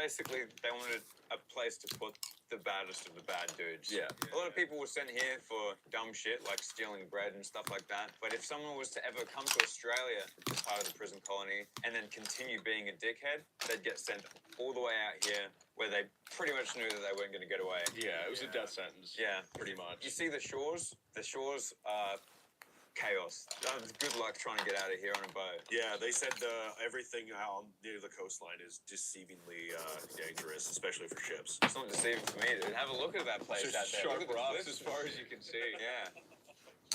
basically they wanted a place to put the baddest of the bad dudes. Yeah. A lot of people were sent here for dumb shit like stealing bread and stuff like that. But if someone was to ever come to Australia as part of the prison colony and then continue being a dickhead, they'd get sent all the way out here where they pretty much knew that they weren't going to get away. Yeah, it was a death sentence. Yeah. Pretty much. You see the shores? The shores are chaos. Good luck trying to get out of here on a boat. Yeah, they said everything out near the coastline is deceivingly dangerous, especially for ships. It's not deceiving for me, dude. Have a look at that place It's out just there. sharp Look at the rocks cliffs. as far as you can see. Yeah.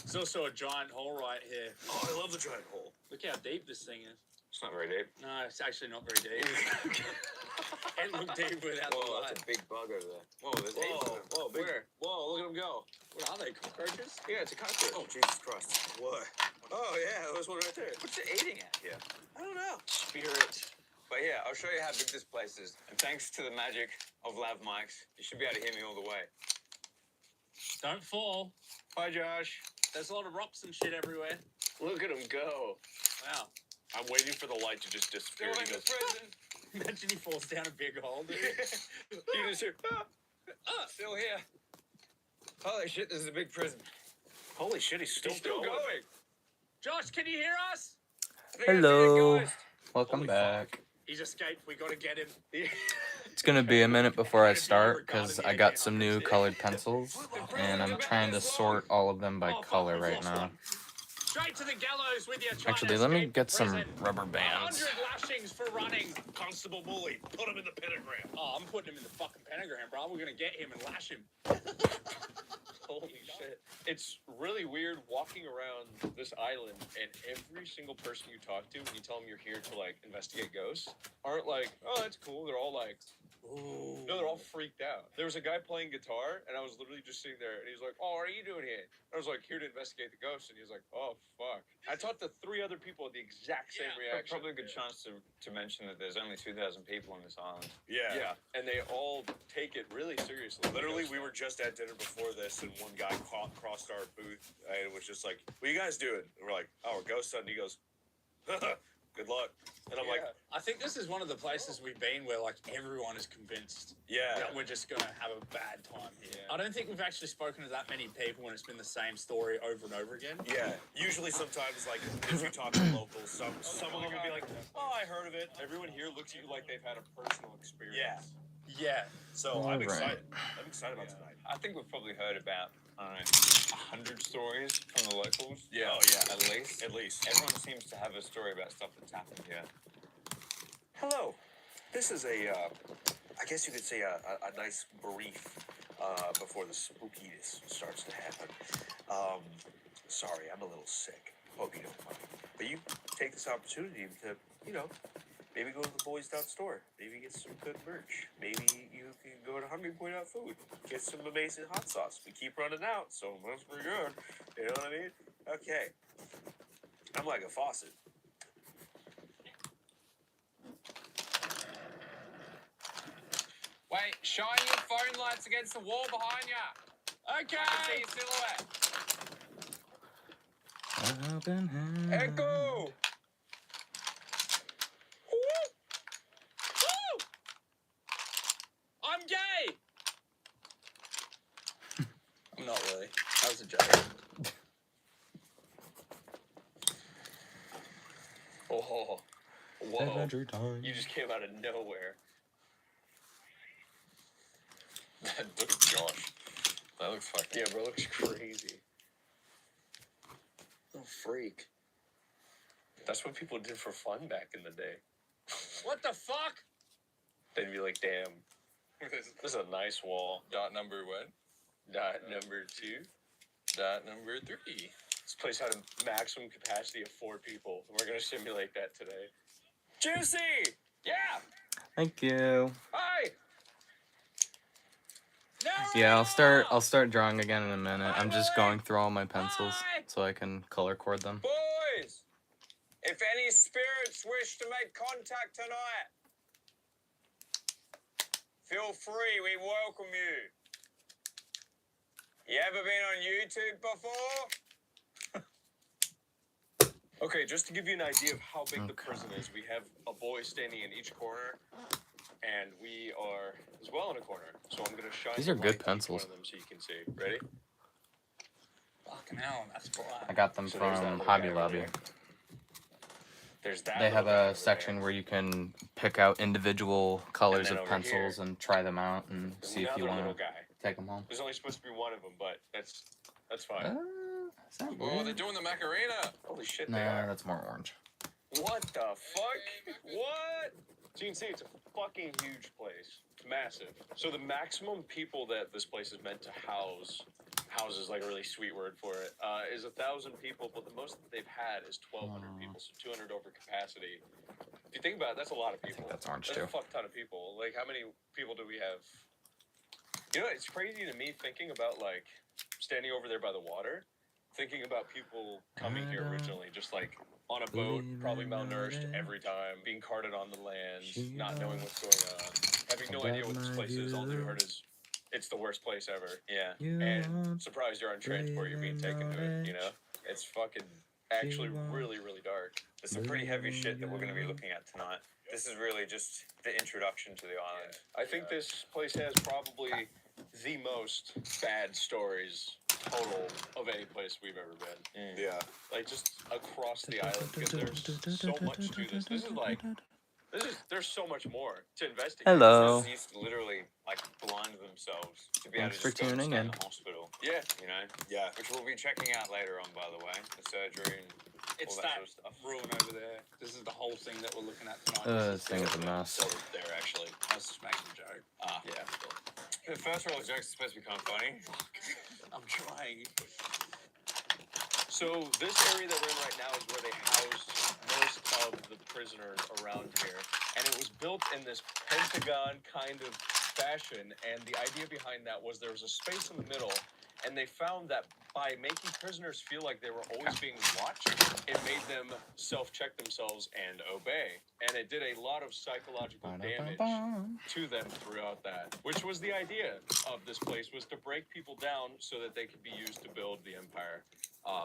There's also a giant hole right here. Oh, I love the giant hole. Look how deep this thing is. It's not very deep. No, it's actually not very deep. It looked deep without the Whoa, light. that's a big bug over there. Whoa, there's Whoa, heaps of them. whoa, big. Where? Whoa, look at him go. What are they, cockroaches? Yeah, it's a cockroach. Oh, Jesus Christ. What? Oh, yeah, there's one right there. What's it eating at here? I don't know. Spirit. But yeah, I'll show you how big this place is. And thanks to the magic of lav mics, you should be able to hear me all the way. Don't fall. Hi, Josh. There's a lot of rocks and shit everywhere. Look at him go. Wow. I'm waiting for the light to just disappear. Still He in the goes, prison. Imagine he falls down a big hole, dude. You just hear, still here. Holy shit, this is a big prison. holy shit, he's still, He's still going. Josh, can you hear us? I think I see a Hello. ghost. Welcome Holy back. He's escaped. We gotta get him. It's gonna be a minute before I start because I got some new colored pencils and I'm trying to sort all of them by color right now. Straight to the gallows with you. trying to Actually, let me escape get some prison. rubber bands. 100 lashings for running. Constable Bully, put him in the pentagram. Oh, I'm putting him in the fucking pentagram, bro. We're gonna get him and lash him. Holy shit. It's really weird walking around this island and every single person you talk to when you tell them you're here to like investigate ghosts aren't like, oh, that's cool. They're all like, Ooh. no, they're all freaked out. There was a guy playing guitar and I was literally just sitting there and he's like, oh, what are you doing here? I was like, here to investigate the ghost. And he was like, oh, fuck. I talked to 3 other people with the exact same reaction. Probably a good chance to mention that there's only 2,000 people on this island. Yeah. Yeah, and they all take it really seriously. Literally, we were just at dinner before this, and one guy crossed our booth and was just like, what are you guys doing? And we're like, oh, we're ghost hunting. He goes, good luck. And I'm like, I think this is one of the places we've been where like everyone is convinced yeah. that we're just gonna have a bad time here. Yeah. I don't think we've actually spoken to that many people when it's been the same story over and over again. Yeah, usually sometimes, like, if you talk to locals, some of them will be like, oh, I heard of it. Everyone here looks at you like they've had a personal experience. Yeah. Yeah. So I'm Alright. excited. I'm excited about tonight. I think we've probably heard about, I don't know, 100 stories from the locals. Yeah. Oh, yeah. At least. At least. Everyone seems to have a story about stuff that's happened here. Hello. This is I guess you could say a nice brief before the spookiness starts to happen. Sorry, I'm a little sick. Hope you don't mind. But you take this opportunity to, maybe go to the Boys Dot store. Maybe get some good merch. Maybe you can go to Hungry Boy Dot Food. Get some amazing hot sauce. We keep running out, so it must be good. You know what I mean? Okay. I'm like a faucet. Wait, shine your phone lights against the wall behind you. Okay. I can see your silhouette. Echo! I'm gay. I'm not really. That was a joke. Oh, whoa. Adventure time. You just came out of nowhere. Look at Josh. That looks fucking... Yeah, bro, looks crazy. Oh, freak. That's what people did for fun back in the day. What the fuck? They'd be like, damn, this is a nice wall. Dot number what? Dot number 2. Dot number 3. This place had a maximum capacity of 4 people. And we're going to simulate that today. Juicy! Yeah! Thank you. Hi! No. Yeah, I'll start drawing again in a minute. I'm just going through all my pencils so I can color cord them. Boys! If any spirits wish to make contact tonight, feel free, we welcome you. You ever been on YouTube before? Okay, just to give you an idea of how big the Okay. prison is, we have a boy standing in each corner, and we well in a corner. So I'm gonna shine. These the are good light to each pencils. One of them so you can see. Ready? Fucking hell, that's black. I got them So there's that from little Hobby guy Lobby. over there. There's that. They have little guy a over section there. where you can pick out individual colors then of over pencils and try them out and There's see if you another want little to guy. take them home. There's only supposed to be one of them, but that's fine. Is that Oh, they're weird? doing the Macarena. Holy shit, they Nah, are. that's more orange. What the fuck? What? So you can see it's a fucking huge place. It's massive. So the maximum people that this place is meant to house is like a really sweet word for it, is 1,000 people, but the most that they've had is 1,200 people, so 200 over capacity. If you think about it, that's a lot of I people. think that's orange That's too. a fuck ton of people. Like, how many people do we have? You know, it's crazy to me thinking about, like, standing over there by the water, thinking about people coming here originally, just like on a boat, probably malnourished every time, being carted on the land, not knowing what's going on, having no idea what this place is. All they heard is it's the worst place ever. Yeah. And surprised you're on transport, you're being taken to it, you know? It's fucking actually really, really dark. There's some pretty heavy shit that we're going to be looking at tonight. This is really just the introduction to the island. I think this place has probably the most bad stories total of any place we've ever been. Yeah. Like, just across the island, because there's so much to this. There's so much more to investigate. Hello. Prisoners used to literally like blind themselves to be Thanks able to for just go and tuning stay in. in the hospital. Yeah, You know, Yeah. which we'll be checking out later on, by the way, the surgery and It's all that that sort of stuff. room over there. This is the whole thing that we're looking at tonight. This thing is a mess. so there actually. I was just making a joke. Yeah. The first roll of jokes is supposed to be kind of funny. I'm trying. So this area that we're in right now is where they housed most of the prisoners around here, and it was built in this pentagon kind of fashion. And the idea behind that was there was a space in the middle, and they found that by making prisoners feel like they were always being watched, it made them self-check themselves and obey. And it did a lot of psychological damage to them throughout that, which was the idea of this place, was to break people down so that they could be used to build the empire,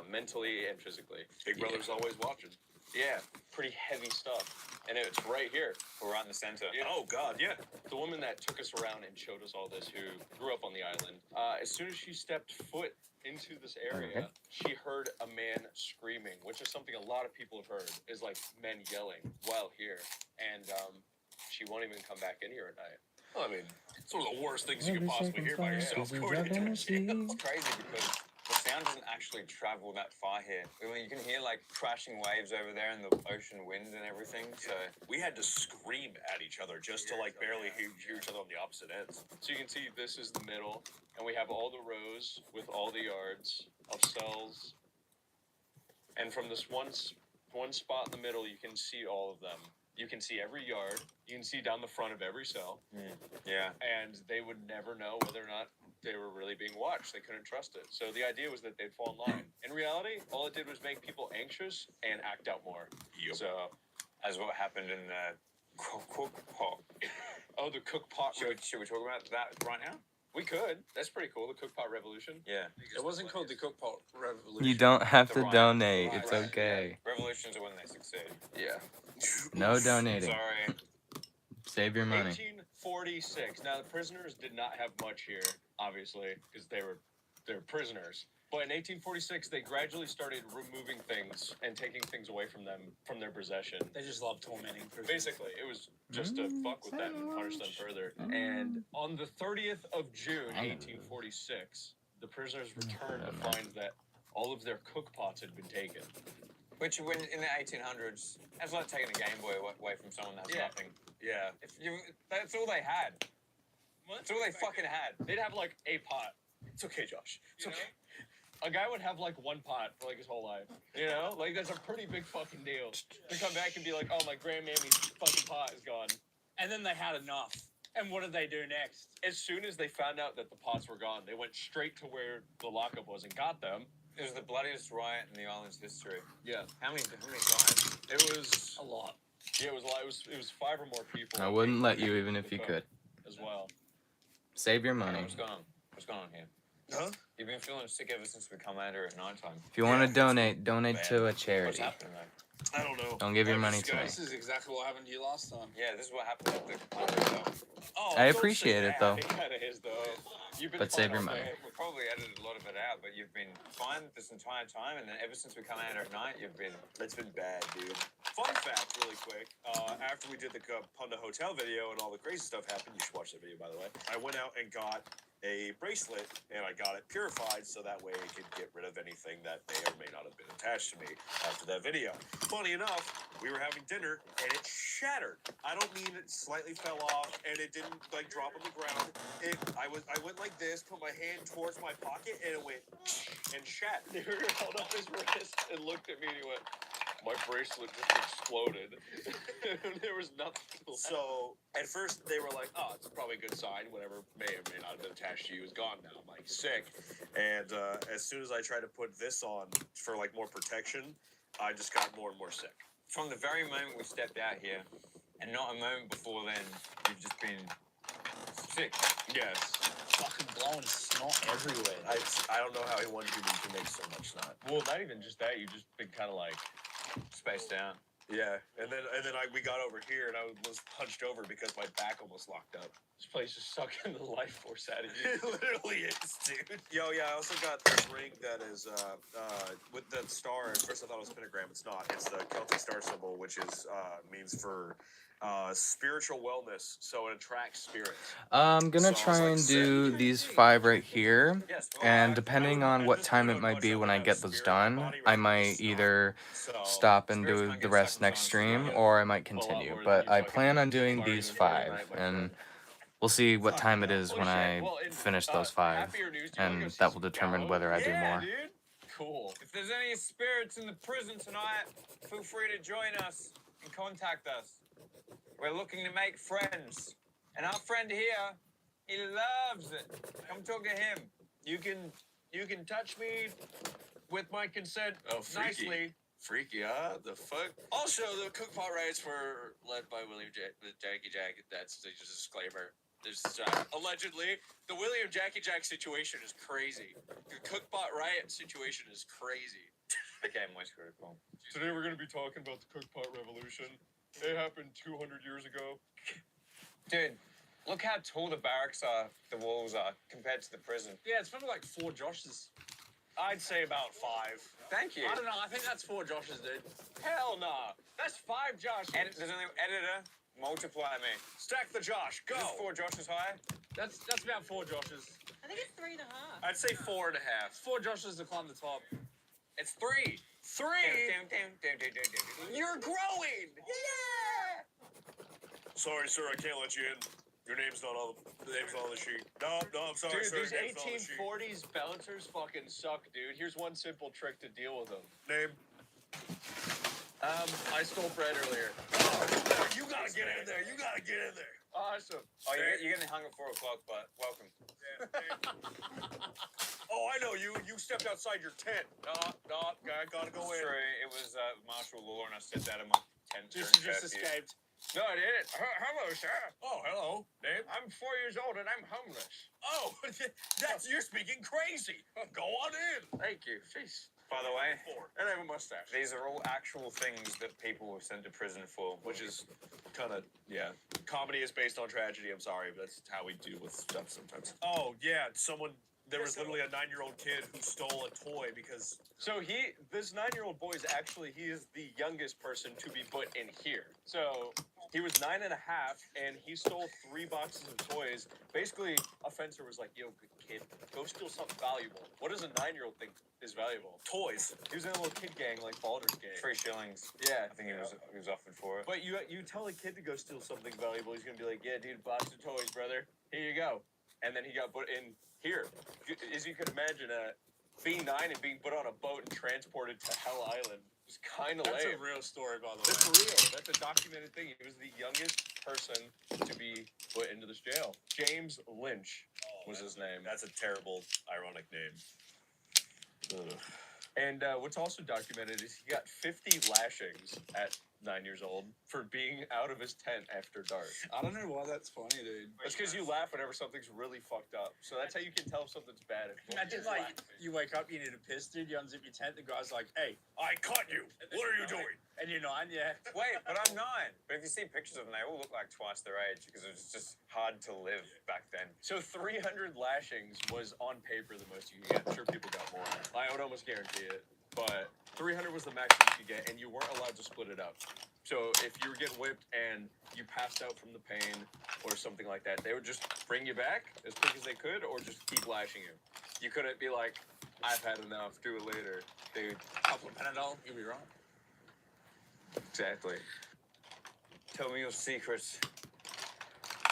mentally and physically. Big Brother's always watching. Yeah, pretty heavy stuff. And it's right here. We're right in the center. Yeah. Oh, God, yeah. The woman that took us around and showed us all this, who grew up on the island, as soon as she stepped foot into this area, Okay. she heard a man screaming, which is something a lot of people have heard, is like men yelling while here. And she won't even come back in here at night. Well, I mean, it's one of the worst things you could possibly hear by yourself going into a jail. It's crazy because the sound doesn't actually travel that far here. I mean, you can hear like crashing waves over there and the ocean wind and everything. So We had to scream at each other just to, like, barely hear each other on the opposite ends. So you can see this is the middle, and we have all the rows with all the yards of cells. And from this one spot in the middle, you can see all of them. You can see every yard. You can see down the front of every cell. yeah, And they would never know whether or not they were really being watched. They couldn't trust it. So the idea was that they'd fall in line. In reality, all it did was make people anxious and act out more. Yep. So, as what happened in the cook pot. oh, the cook pot. Should we talk about that right now? We could. That's pretty cool. The cook pot revolution. Yeah. It wasn't called the Cookpot Revolution. You don't have to Right. donate. Right. It's okay. Revolutions are when they succeed. Yeah. No donating. Sorry. Save your money. 1846. Now the prisoners did not have much here, obviously, because they're prisoners. But in 1846, they gradually started removing things and taking things away from them, from their possession. They just love tormenting prisoners. Basically, it was just to fuck with them and punish them further. And on the 30th of June, 1846, the prisoners returned to find that all of their cook pots had been taken. Which, when in the 1800s, that's like taking a Game Boy away from someone that has Yeah. nothing. Yeah. That's all they had. That's all they fucking had. They'd have like a pot. It's okay, Josh. It's okay. A guy would have like one pot for like his whole life. You know? Like, that's a pretty big fucking deal. To come back and be like, oh, my grandmammy's fucking pot is gone. And then they had enough. And what did they do next? As soon as they found out that the pots were gone, they went straight to where the lockup was and got them. It was the bloodiest riot in the island's history. Yeah. How many died? It was A lot. Yeah, it was a lot. It was 5 or more people. I wouldn't let you even if you could. As well. Save your money. What's going on? What's going on here? Huh? You've been feeling sick ever since we come out here at nighttime. If you want Yeah. to donate, donate Man. to a What's charity. happening though? I don't know. Don't give your I'm money just to me. gonna- This is exactly what happened to you last time. Yeah, this is what happened at the hotel. Oh, I don't appreciate say it, that. though. It kind of is though. You've been But fine save your all money. day. We probably edited a lot of it out, but you've been fine this entire time, and then ever since we come out at night, you've been. It's been bad, dude. Fun fact, really quick. After we did the Punda Hotel video and all the crazy stuff happened, you should watch that video, by the way. I went out and got a bracelet, and I got it purified so that way it could get rid of anything that may or may not have been attached to me after that video. Funny enough, we were having dinner and it shattered. I don't mean it slightly fell off and it didn't like drop on the ground. I went like this, put my hand towards my pocket, and it went and shattered. He held up his wrist and looked at me and he went, my bracelet just exploded. There was nothing left. So at first they were like, "Oh, it's probably a good sign. Whatever may or may not have been attached to you is gone now." I'm like, sick. And as soon as I tried to put this on for like more protection, I just got more and more sick. From the very moment we stepped out here, and not a moment before then, you've just been sick. Yes. Fucking blowing snot everywhere. I don't know how one human can make so much snot. Well, not even just that. You've just been kind of like Spaced out. Yeah, and then we got over here and I was hunched over because my back almost locked up. this place is sucking the life force out of you. It literally is, dude. Yo, yeah, I also got this ring that is with the star. At first I thought it was a pentagram. It's not. It's the Celtic star symbol, which is means for spiritual wellness. So it attracts spirits. I'm gonna So I was try like, and sick. do these 5 right here. Yes. And depending on what time it might be when I get those done, I might either stop and do the rest next stream, or I might continue. But I plan on doing these 5, and we'll see what time it is when I finish those 5, happier news, do you wanna go and see that will some determine gallows? whether I do Yeah, more. dude. Cool. If there's any spirits in the prison tonight, feel free to join us and contact us. We're looking to make friends. And our friend here, he loves it. Come talk to him. You can touch me with my consent. Oh, freaky. Nicely. Freaky, huh? The fuck? Also, the cookpot riots were led by William Jackie Jack. That's just a disclaimer. There's allegedly the William Jackie Jack situation is crazy. The cookpot riot situation is crazy. Okay, moist critical. Today we're gonna be talking about the cookpot revolution. It happened 200 years ago. Dude, look how tall the barracks are, the walls are, compared to the prison. Yeah, it's probably like 4 Joshes. I'd say about 5. Thank you. I don't know. I think that's 4 Joshes, dude. Hell nah. That's 5 Josh. There's only editor, multiply me. Stack the Josh. Go. Is this 4 Joshes high? That's about 4 Joshes. I think it's 3.5. I'd say 4.5. 4 Joshes to climb the top. It's 3. 3. You're growing. Sorry, sir, I can't let you in. Your name's not on the sheet. No, I'm sorry, Dude, sir. these your name's not on the sheet. 1840s bouncers fucking suck, dude. Here's one simple trick to deal with them. Name. I stole bread earlier. You gotta get in there. You gotta get in there. Awesome. Oh, you're getting hung at 4 o'clock, but welcome. Oh, I know you. You stepped outside your tent. No, I gotta go in. Sorry, it was martial law, and I stepped out of my tent. Just during curfew. escaped. No, I didn't. Hello, sir. Oh, hello. Name? I'm 4 years old and I'm homeless. Oh, you're speaking crazy. Go on in. Thank you. Jeez. By the way, And I have a mustache. these are all actual things that people were sent to prison for. Which is kind of, yeah. Comedy is based on tragedy. I'm sorry, but that's how we deal with stuff sometimes. Oh, yeah. There was literally a 9-year-old kid who stole a toy because. So this 9-year-old boy he is the youngest person to be put in here. So he was 9 and a half, and he stole 3 boxes of toys. Basically, a fencer was like, "Yo, good kid, go steal something valuable." What does a 9-year-old think is valuable? Toys. He was in a little kid gang like Baldur's Gate. 3 shillings. Yeah, I think he was offered for it. But you tell a kid to go steal something valuable, he's gonna be like, "Yeah, dude, box of toys, brother. Here you go." And then he got put in here. As you can imagine, being 9 and being put on a boat and transported to Hell Island was kind of lame. That's a real story, by the way. That's real. That's a documented thing. He was the youngest person to be put into this jail. James Lynch was his name. That's a terrible, ironic name. Ugh. And what's also documented is he got 50 lashings at 9 years old, for being out of his tent after dark. I don't know why that's funny, dude. That's because you laugh whenever something's really fucked up. So that's how you can tell if something's bad. Imagine like you wake up, you need a piss, dude. You unzip your tent. The guy's like, "Hey, I caught you. What are you doing?" And you're 9, yeah. Wait, but I'm 9. But if you see pictures of them, they all look like twice their age because it was just hard to live back then. So 300 lashings was on paper the most you could get. I'm sure people got more. I would almost guarantee it. But 300 was the max you could get, and you weren't allowed to split it up. So if you were getting whipped and you passed out from the pain or something like that, they would just bring you back as quick as they could or just keep lashing you. You couldn't be like, I've had enough, do it later. They would Couple of Panadol, you'll be right. exactly. Tell me your secrets,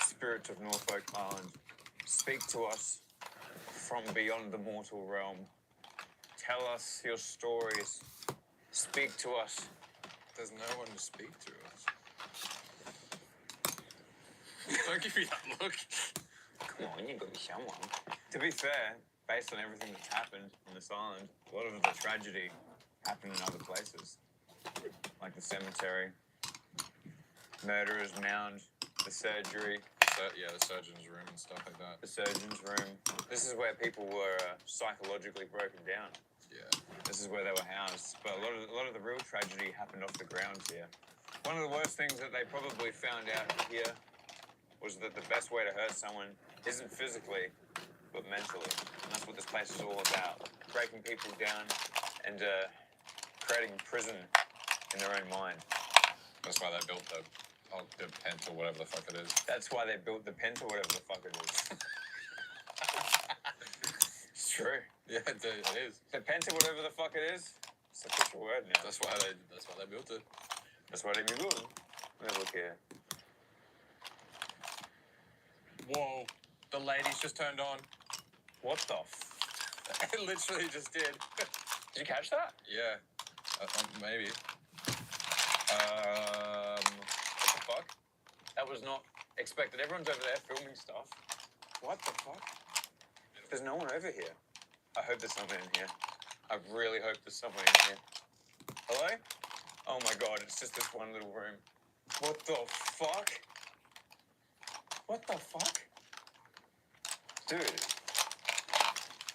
spirit of Norfolk Island. Speak to us from beyond the mortal realm. Tell us your stories. Speak to us. There's no one to speak to us. Don't give me that look. Come on, you gotta be someone. To be fair, based on everything that's happened on this island, a lot of the tragedy happened in other places. Like the cemetery, murderer's mound, the surgery, Yeah, the surgeon's room and stuff like that. the surgeon's room. This is where people were psychologically broken down. Yeah. This is where they were housed. But a lot of the real tragedy happened off the ground here. One of the worst things that they probably found out here was that the best way to hurt someone isn't physically, but mentally. And that's what this place is all about. Breaking people down and creating prison in their own mind. That's why they built the pent or whatever the fuck it is. That's why they built the pent or whatever the fuck it is. It's true. Yeah, it is. The pent or whatever the fuck it is, it's an official word now. That's why they built it. That's why they built it. Let me look here. Whoa. The ladies just turned on. What the It literally just did. Did you catch that? Yeah. Maybe. What the fuck? That was not expected. Everyone's over there filming stuff. What the fuck? There's no one over here. I hope there's someone in here. I really hope there's someone in here. Hello? Oh my god, it's just this one little room. What the fuck? What the fuck? Dude,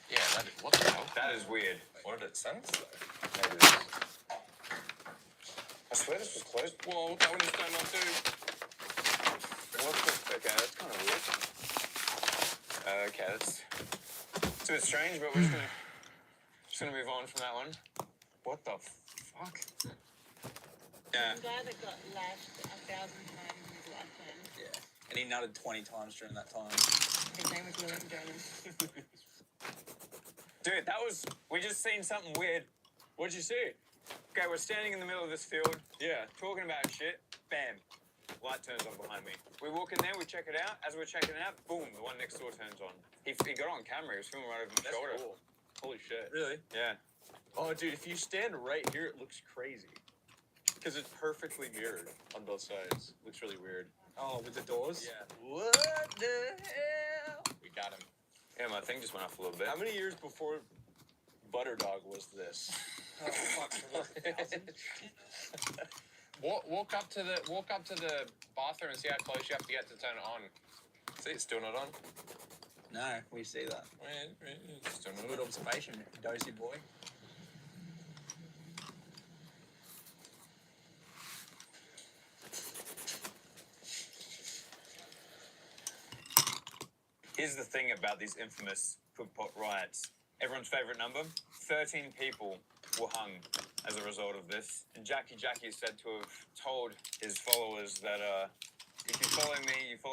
Yeah, what the hell? that is weird. What did it sense? That is. I swear this was closed. Whoa, that one just turned on too. What the? Okay, that's kind of weird. Okay, that's it's a bit strange, but we're just gonna move on from that one. What the fuck? Yeah. The guy that got lashed 1,000 times in his lifetime. Yeah. And he nutted 20 times during that time. His name was William Jonas. Dude, that was. We just seen something weird. What'd you see? Okay, we're standing in the middle of this field, Yeah. talking about shit. Bam. Light turns on behind me. We walk in there, we check it out. As we're checking it out, boom, the one next door turns on. He got it on camera. He was filming right over my That's shoulder. cool. Holy shit. Really? Yeah. Oh, dude, if you stand right here, it looks crazy. Because it's perfectly mirrored on both sides. Looks really weird. Oh, with the doors? Yeah. What the hell? We got him. Yeah, my thing just went off a little bit. How many years before Butterdog was this? Oh, fuck. Walk up to the bathroom and see how close you have to get to turn it on. See, it's still not on. No, we see that. It's still not Good on. observation, dozy boy. Here's the thing about these infamous Cook Pot riots. Everyone's favorite number? 13 people were hung as a result of this. And Jackie is said to have told his followers that if you follow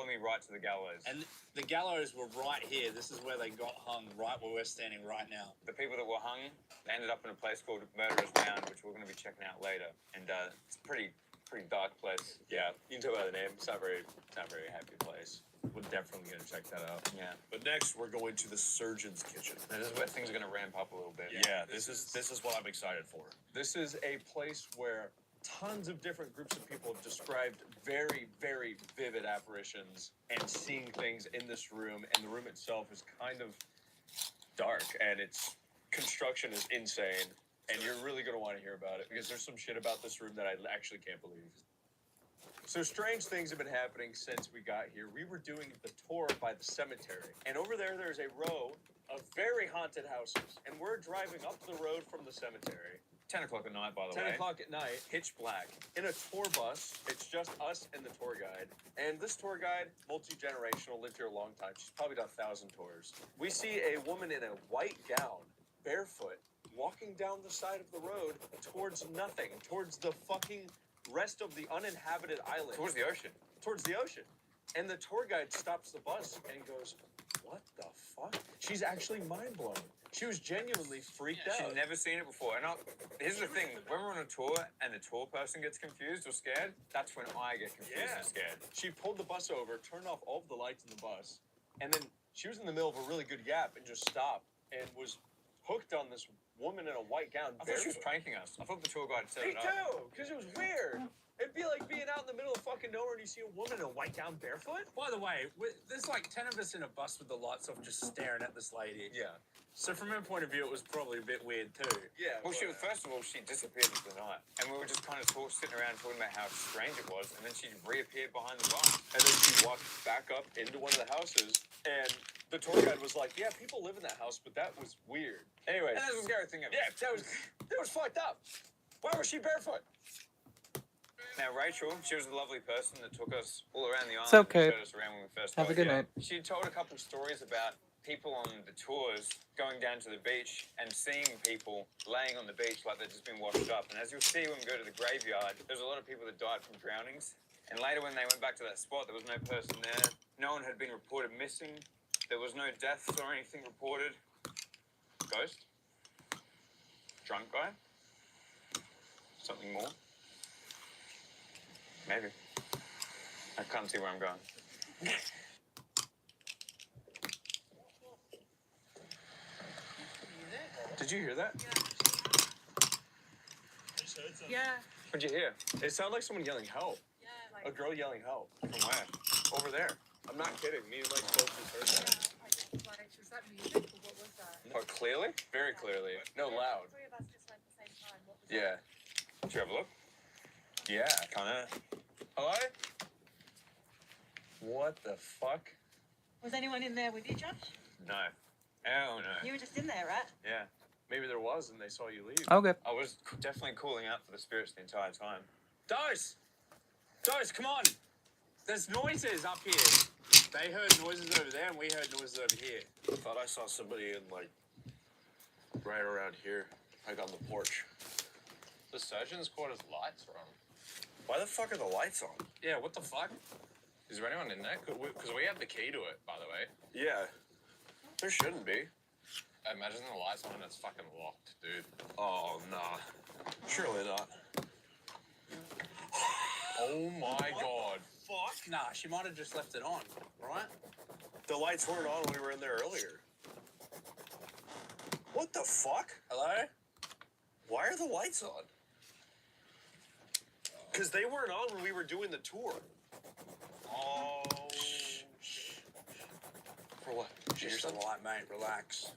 me right to the gallows. And the gallows were right here. This is where they got hung, right where we're standing right now. The people that were hung, they ended up in a place called Murderer's Mound, which we're going to be checking out later. And it's a pretty dark place. Yeah, you can tell by the name. It's not very happy place. We're definitely gonna check that out. Yeah. But next, we're going to the surgeon's kitchen. And this is where things are going to ramp up a little bit. Yeah, this is what I'm excited for. This is a place where tons of different groups of people have described very, very vivid apparitions and seeing things in this room, and the room itself is kind of dark, and its construction is insane. And you're really going to want to hear about it because there's some shit about this room that I actually can't believe. So strange things have been happening since we got here. We were doing the tour by the cemetery. And over there's a row of very haunted houses. And we're driving up the road from the cemetery. 10 o'clock at night, by the 10 way. o'clock at night, pitch black, in a tour bus. It's just us and the tour guide. And this tour guide, multi-generational, lived here a long time. She's probably done 1,000 tours. We see a woman in a white gown, barefoot, walking down the side of the road towards nothing, towards the fucking rest of the uninhabited island. Towards the ocean. Towards the ocean. And the tour guide stops the bus and goes, what the fuck? She's actually mind blown. She was genuinely freaked out. She'd never seen it before. And here's the thing: when we're on a tour and the tour person gets confused or scared, that's when I get confused and scared. She pulled the bus over, turned off all of the lights in the bus, and then she was in the middle of a really good gap and just stopped and was hooked on this woman in a white gown. I thought she was pranking us. I thought the tour guide set Me it up. too, because it was weird. It'd be like being out in the middle of fucking nowhere and you see a woman in a white gown barefoot. By the way, there's like 10 of us in a bus with the lights off just staring at this lady. Yeah. So from her point of view, it was probably a bit weird too. Yeah. Well, first of all, she disappeared into the night. And we were just kind of sitting around talking about how strange it was. And then she reappeared behind the bar. And then she walked back up into one of the houses, and the tour guide was like, yeah, people live in that house, but that was weird. Anyways. And that's the scary thing of it. Yeah, that was fucked up. Why was she barefoot? Now, Rachel, she was a lovely person that took us all around the island. It's okay. And showed us around when we first Have got a good here. night. She told a couple stories about people on the tours going down to the beach and seeing people laying on the beach like they'd just been washed up. And as you'll see when we go to the graveyard, there's a lot of people that died from drownings. And later when they went back to that spot, there was no person there. No one had been reported missing. There was no deaths or anything reported. Ghost? Drunk guy? Something more? Maybe. I can't see where I'm going. Did you hear that? Yeah. What'd you hear? It sounded like someone yelling help. Yeah, A girl yelling help. From where? Over there. I'm not kidding. Me and Mike both just heard that. Like, was that music or what was that? But clearly? Very clearly. No, loud. Three of us just went at the same time. What was Yeah. Did you have a look? Yeah. Kinda. Hello? What the fuck? that? Was anyone in there with you, Josh? No. Oh no. You were just in there, right? Yeah. Maybe there was and they saw you leave. Okay. I was definitely calling out for the spirits the entire time. Dose! Dose, come on! There's noises up here. They heard noises over there and we heard noises over here. I thought I saw somebody in like right around here, like on the porch. The surgeon's quarters lights are on. Why the fuck are the lights on? Yeah, what the fuck? Is there anyone in there? Because we have the key to it, by the way. Yeah, there shouldn't be. Imagine the lights on and it's fucking locked, dude. Oh nah, surely not. Oh my god. Fuck? Nah, she might have just left it on, right? The lights weren't on when we were in there earlier. What the fuck? Hello? Why are the lights on? Because they weren't on when we were doing the tour. Oh. For what? Just a light, mate, relax.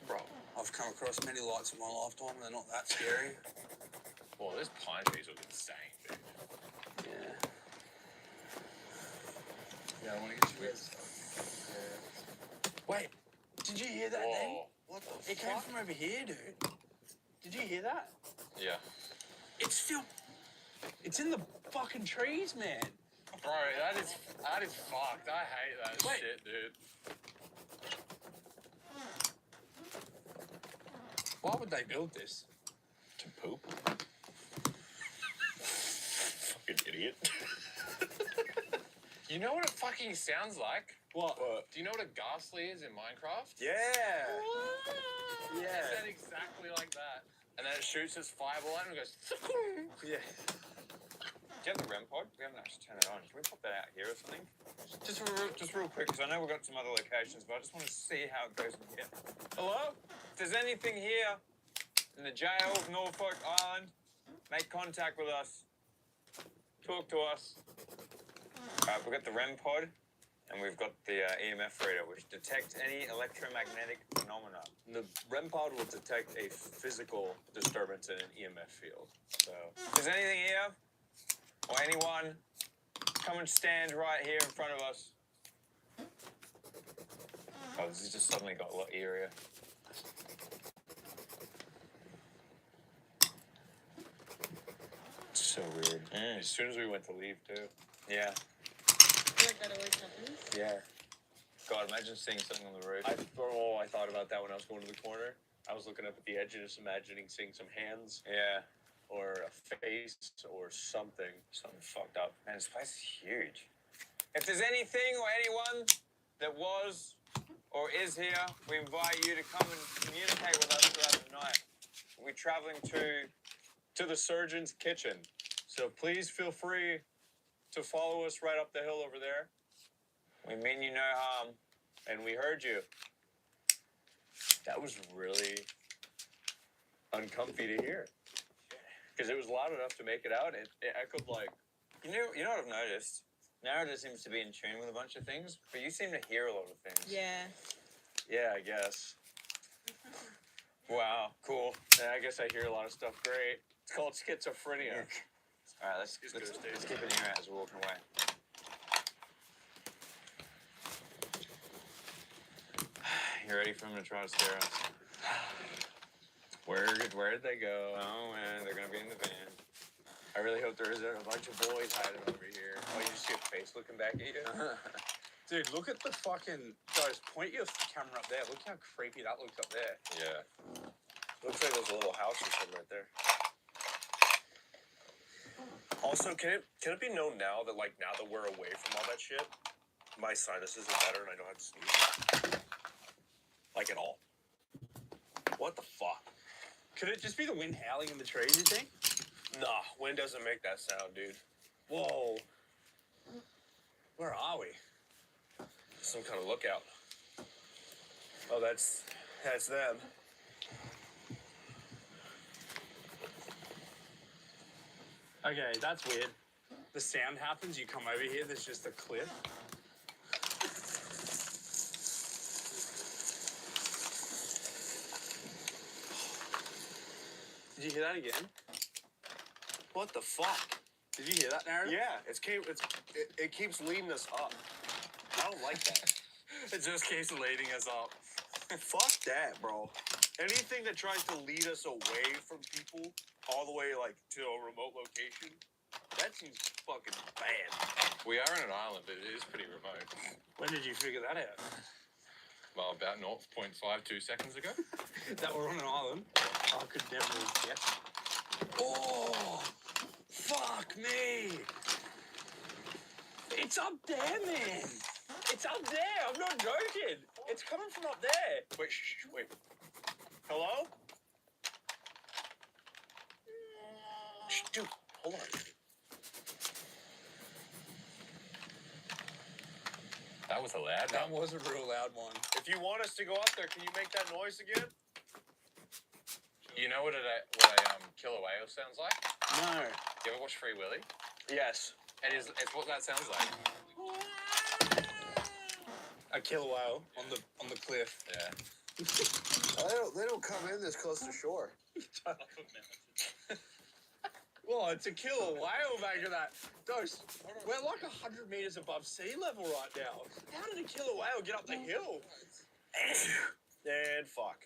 Bro. I've come across many lights in my lifetime, they're not that scary. Well, this pine trees look insane, dude. Yeah. Yeah, I want to get you guys. Wait, did you hear that then? Whoa. What the It came from over here, dude. Did you hear that? Yeah. It's still... It's in the fucking trees, man. Bro, that is fucked. I hate that Wait. shit, dude. Why would they build this? To poop? Fucking idiot. You know what it fucking sounds like? What? Do you know what a ghastly is in Minecraft? Yeah. It Yeah. sounds exactly like that. And then it shoots its fireball out and it goes. Yeah. Do you have the REM pod? We haven't actually turned it on. Can we pop that out here or something? Just real quick, because I know we've got some other locations, but I just want to see how it goes from here. Hello? If there's anything here in the jail of Norfolk Island, make contact with us. Talk to us. Alright, we've got the REM pod. And we've got the EMF reader, which detects any electromagnetic phenomena. The REM pod will detect a physical disturbance in an EMF field. So If there's anything here, or anyone, come and stand right here in front of us. Oh, this has just suddenly got a lot eerier. it's so weird. As soon as we went to leave, too. Yeah. I feel like that always happens. Yeah. God, imagine seeing something on the roof. I thought about that when I was going to the corner. I was looking up at the edge and just imagining seeing some hands Yeah. or a face or something fucked up. Man, this place is huge. If there's anything or anyone that was or is here, we invite you to come and communicate with us throughout the night. We're traveling To the surgeon's kitchen. So please feel free to follow us right up the hill over there. we mean you no harm. And we heard you. That was really uncomfy to hear. Because it was loud enough to make it out. It echoed like, You know what I've noticed? Narrator seems to be in tune with a bunch of things, but you seem to hear a lot of things. Yeah. yeah, I guess. Wow, cool. And I guess I hear a lot of stuff great. It's called schizophrenia. All right, let's keep an ear out as we're walking away. You ready for him to try to scare us? Where did they go? Oh man, they're gonna be in the van. I really hope there isn't a bunch of boys hiding over here. Oh, you just see a face looking back at you? Dude, look at the fucking. Guys, point your camera up there. Look how creepy that looks up there. Yeah. Looks like there's a little house or something right there. Also, can it be known now that we're away from all that shit, my sinuses are better and I don't have to sneeze? Like at all. What the fuck? Could it just be the wind howling in the trees, you think? Nah, wind doesn't make that sound, dude. Whoa. Where are we? Some kind of lookout. Oh, that's them. Okay, that's weird. The sound happens, you come over here, there's just a cliff. Did you hear that again? What the fuck? Did you hear that, Narrative? Yeah, it keeps leading us up. I don't like that. It just keeps leading us up. Fuck that, bro. Anything that tries to lead us away from people all the way to a remote location, that seems fucking bad. We are on an island, but it is pretty remote. When did you figure that out? Well, about 0.52 seconds ago. That we're on an island? I could never have guessed. Oh! Fuck me! It's up there, man! It's up there! I'm not joking! It's coming from up there! Wait, wait. Hello? Shh, dude, hold on. That was a loud That one. was a real loud one. If you want us to go up there, can you make that noise again? You know what a killer whale sounds like? No. You ever watch Free Willy? Yes. It's what that sounds like. A killer whale on the cliff. Yeah. They don't come in this close to shore. Well, it's a killer whale back in that. Those, we're like 100 meters above sea level right now. How did a killer whale get up the hill? And fuck.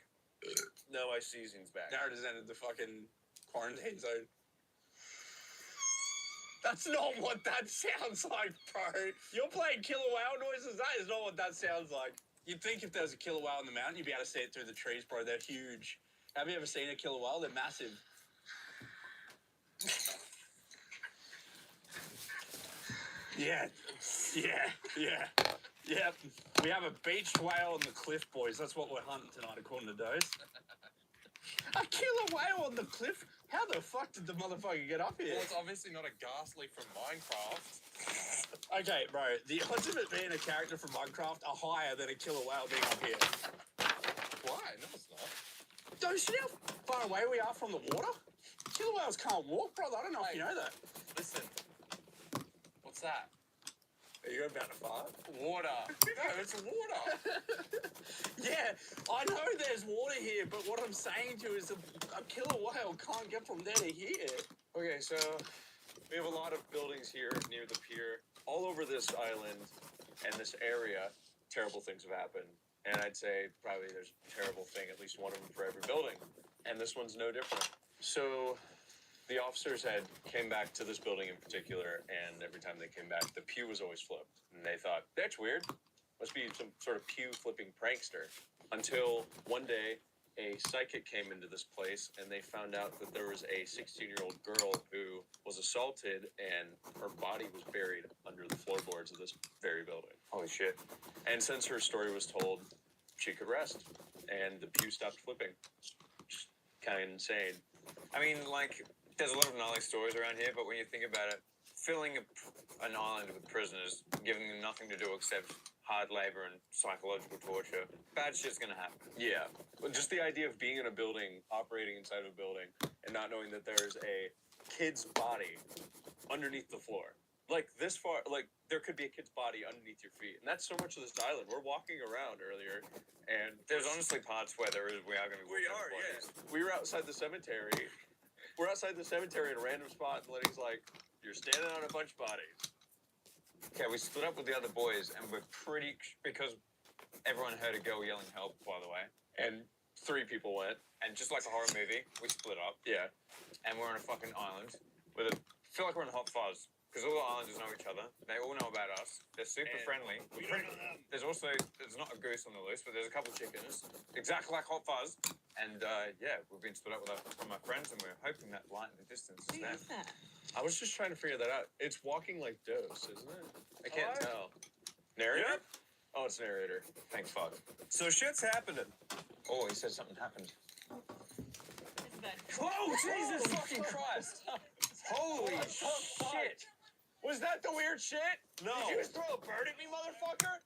No, my season's back. Narrative's entered the fucking quarantine zone. That's not what that sounds like, bro. You're playing killer whale noises? That is not what that sounds like. You'd think if there was a killer whale in the mountain, you'd be able to see it through the trees, bro. They're huge. Have you ever seen a killer whale? They're massive. Yeah. Yep. We have a beached whale on the cliff, boys. That's what we're hunting tonight, according to Dose. A killer whale on the cliff? How the fuck did the motherfucker get up here? Well, it's obviously not a ghastly from Minecraft. Okay, bro. The odds of it being a character from Minecraft are higher than a killer whale being up here. Why? No, it's not. Don't you know how far away we are from the water? Killer whales can't walk, brother. I don't know if you know that. Listen. What's that? Are you about to fart? Water. No, it's water. Yeah, I know there's water here, but what I'm saying to you is a killer whale can't get from there to here. Okay, so we have a lot of buildings here near the pier. All over this island and this area, terrible things have happened. And I'd say probably there's a terrible thing, at least one of them for every building. And this one's no different. So the officers came back to this building in particular, and every time they came back, the pew was always flipped. And they thought, that's weird. Must be some sort of pew flipping prankster. Until one day, a psychic came into this place, and they found out that there was a 16-year-old girl who was assaulted, and her body was buried under the floorboards of this very building. Holy shit. And since her story was told, she could rest, and the pew stopped flipping. Just kind of insane. I mean, like, there's a lot of gnarly stories around here, but when you think about it, filling an island with prisoners, giving them nothing to do except hard labor and psychological torture, bad shit's gonna happen. Yeah, but just the idea of being in a building, operating inside of a building, and not knowing that there's a kid's body underneath the floor. Like this far, like there could be a kid's body underneath your feet, and that's so much of this island. We're walking around earlier, and There's honestly parts where we are gonna be we walking are, bodies. yeah. We were outside the cemetery. We're outside the cemetery in a random spot, and Lenny's like, "You're standing on a bunch of bodies." Okay, we split up with the other boys, and we're because everyone heard a girl yelling help, by the way. And 3 people went. And just like a horror movie, we split up, Yeah. and we're on a fucking island with feel like we're in Hot Fuzz, because all the islanders know each other. They all know about us. They're super And friendly. There's not a goose on the loose, but there's a couple chickens, exactly like Hot Fuzz. And yeah, we've been split up with from our friends, and we're hoping that light in the distance is Who them. is that? I was just trying to figure that out. It's walking like Dose, isn't it? I can't What? tell. Narrator? Yep. Oh, it's narrator. Thank fuck. So shit's happening. Oh, he said something happened. It's bad. Oh, Jesus fucking Christ! Holy shit! Was that the weird shit? No. Did you just throw a bird at me, motherfucker?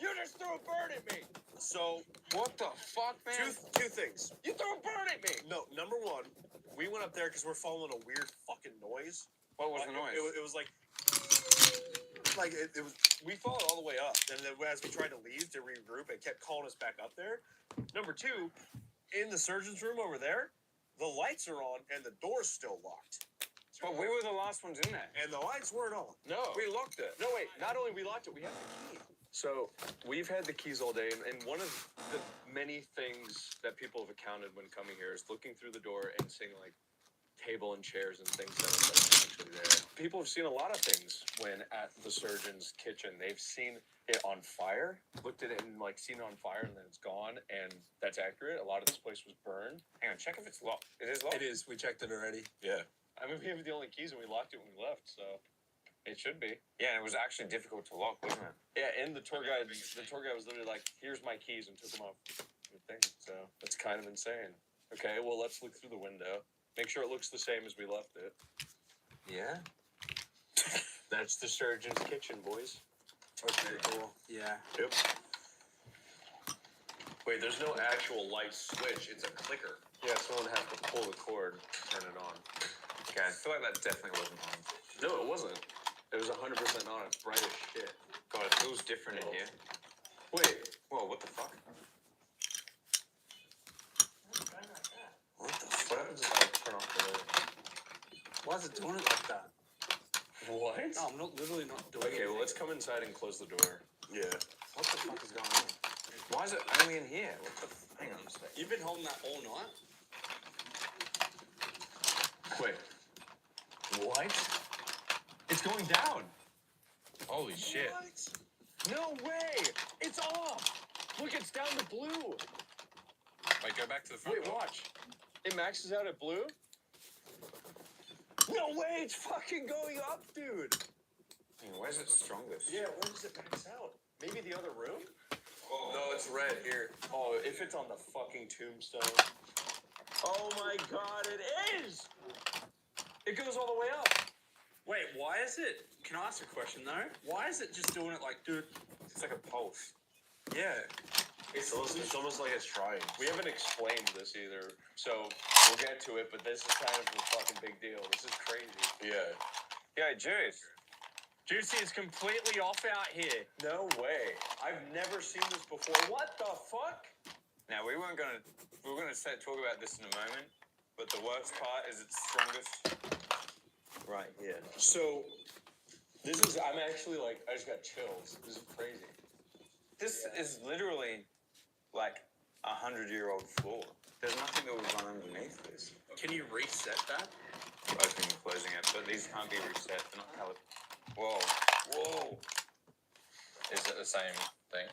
You just threw a bird at me. So What the fuck, man? two things. You threw a bird at me. No, number one, we went up there because we're following a weird fucking noise. What was the noise? It was like it was. We followed all the way up, and then as we tried to leave to regroup, it kept calling us back up there. Number two, in the surgeon's room over there, the lights are on and the door's still locked, But we were the last ones in there. and the lights weren't on. No. We locked it. No, wait. Not only we locked it, we have the key. So we've had the keys all day, and one of the many things that people have encountered when coming here is looking through the door and seeing like table and chairs and things that are actually there. People have seen a lot of things when at the surgeon's kitchen. They've seen it on fire, looked at it and like seen it on fire, and then it's gone, and that's accurate. A lot of this place was burned. Hang on, check if it's locked. It is locked. It is. We checked it already. Yeah. I mean, we have the only keys, and we locked it when we left, so it should be. Yeah, and it was actually difficult to lock, wasn't it? Yeah, and the tour guide was literally like, "Here's my keys," and took them off the thing. So it's kind of insane. Okay, well, let's look through the window. Make sure it looks the same as we left it. Yeah. That's the surgeon's kitchen, boys. Okay, cool. Yeah. Yep. Wait, there's no actual light switch. It's a clicker. Yeah, someone would have to pull the cord to turn it on. Okay, I feel like that definitely wasn't on. No, it wasn't. It was 100% on. It's bright as shit. God, it feels different in here. Wait, Whoa, what the fuck? What the what happens if I turn off the... Why is it doing it like that? What? No, I'm not literally not doing Okay, well, anything. let's come inside and close the door. Yeah. What the fuck is going on? Why is it only in here? What the hang on a second. You've been holding that all night? Wait. What? It's going down. Holy shit. No way! It's off! Look, it's down to blue. Like, go back to the front. Wait, watch. It maxes out at blue? No way! It's fucking going up, dude! Where's it strongest? Yeah, where does it max out? Maybe the other room? Oh, No, it's red here. Oh, if it's on the fucking tombstone. Oh my god, it is! It goes all the way up. Wait, why is it? Can I ask a question though? Why is it just doing it like, dude? it's like a pulse. Yeah. It's almost like it's trying. We haven't explained this either, so we'll get to it, but this is kind of a fucking big deal. This is crazy. Yeah. Yeah, Juice. Juicy is completely off out here. No way. I've never seen this before. What the fuck? Now we're gonna talk about this in a moment, but the worst part is it's strongest right here. So, I'm actually like, I just got chills. This is crazy. This is literally like 100-year-old floor. There's nothing that would run underneath this. Can you reset that? Opening and closing it, but these can't be reset. They're not colored. Whoa. Whoa. Is it the same thing?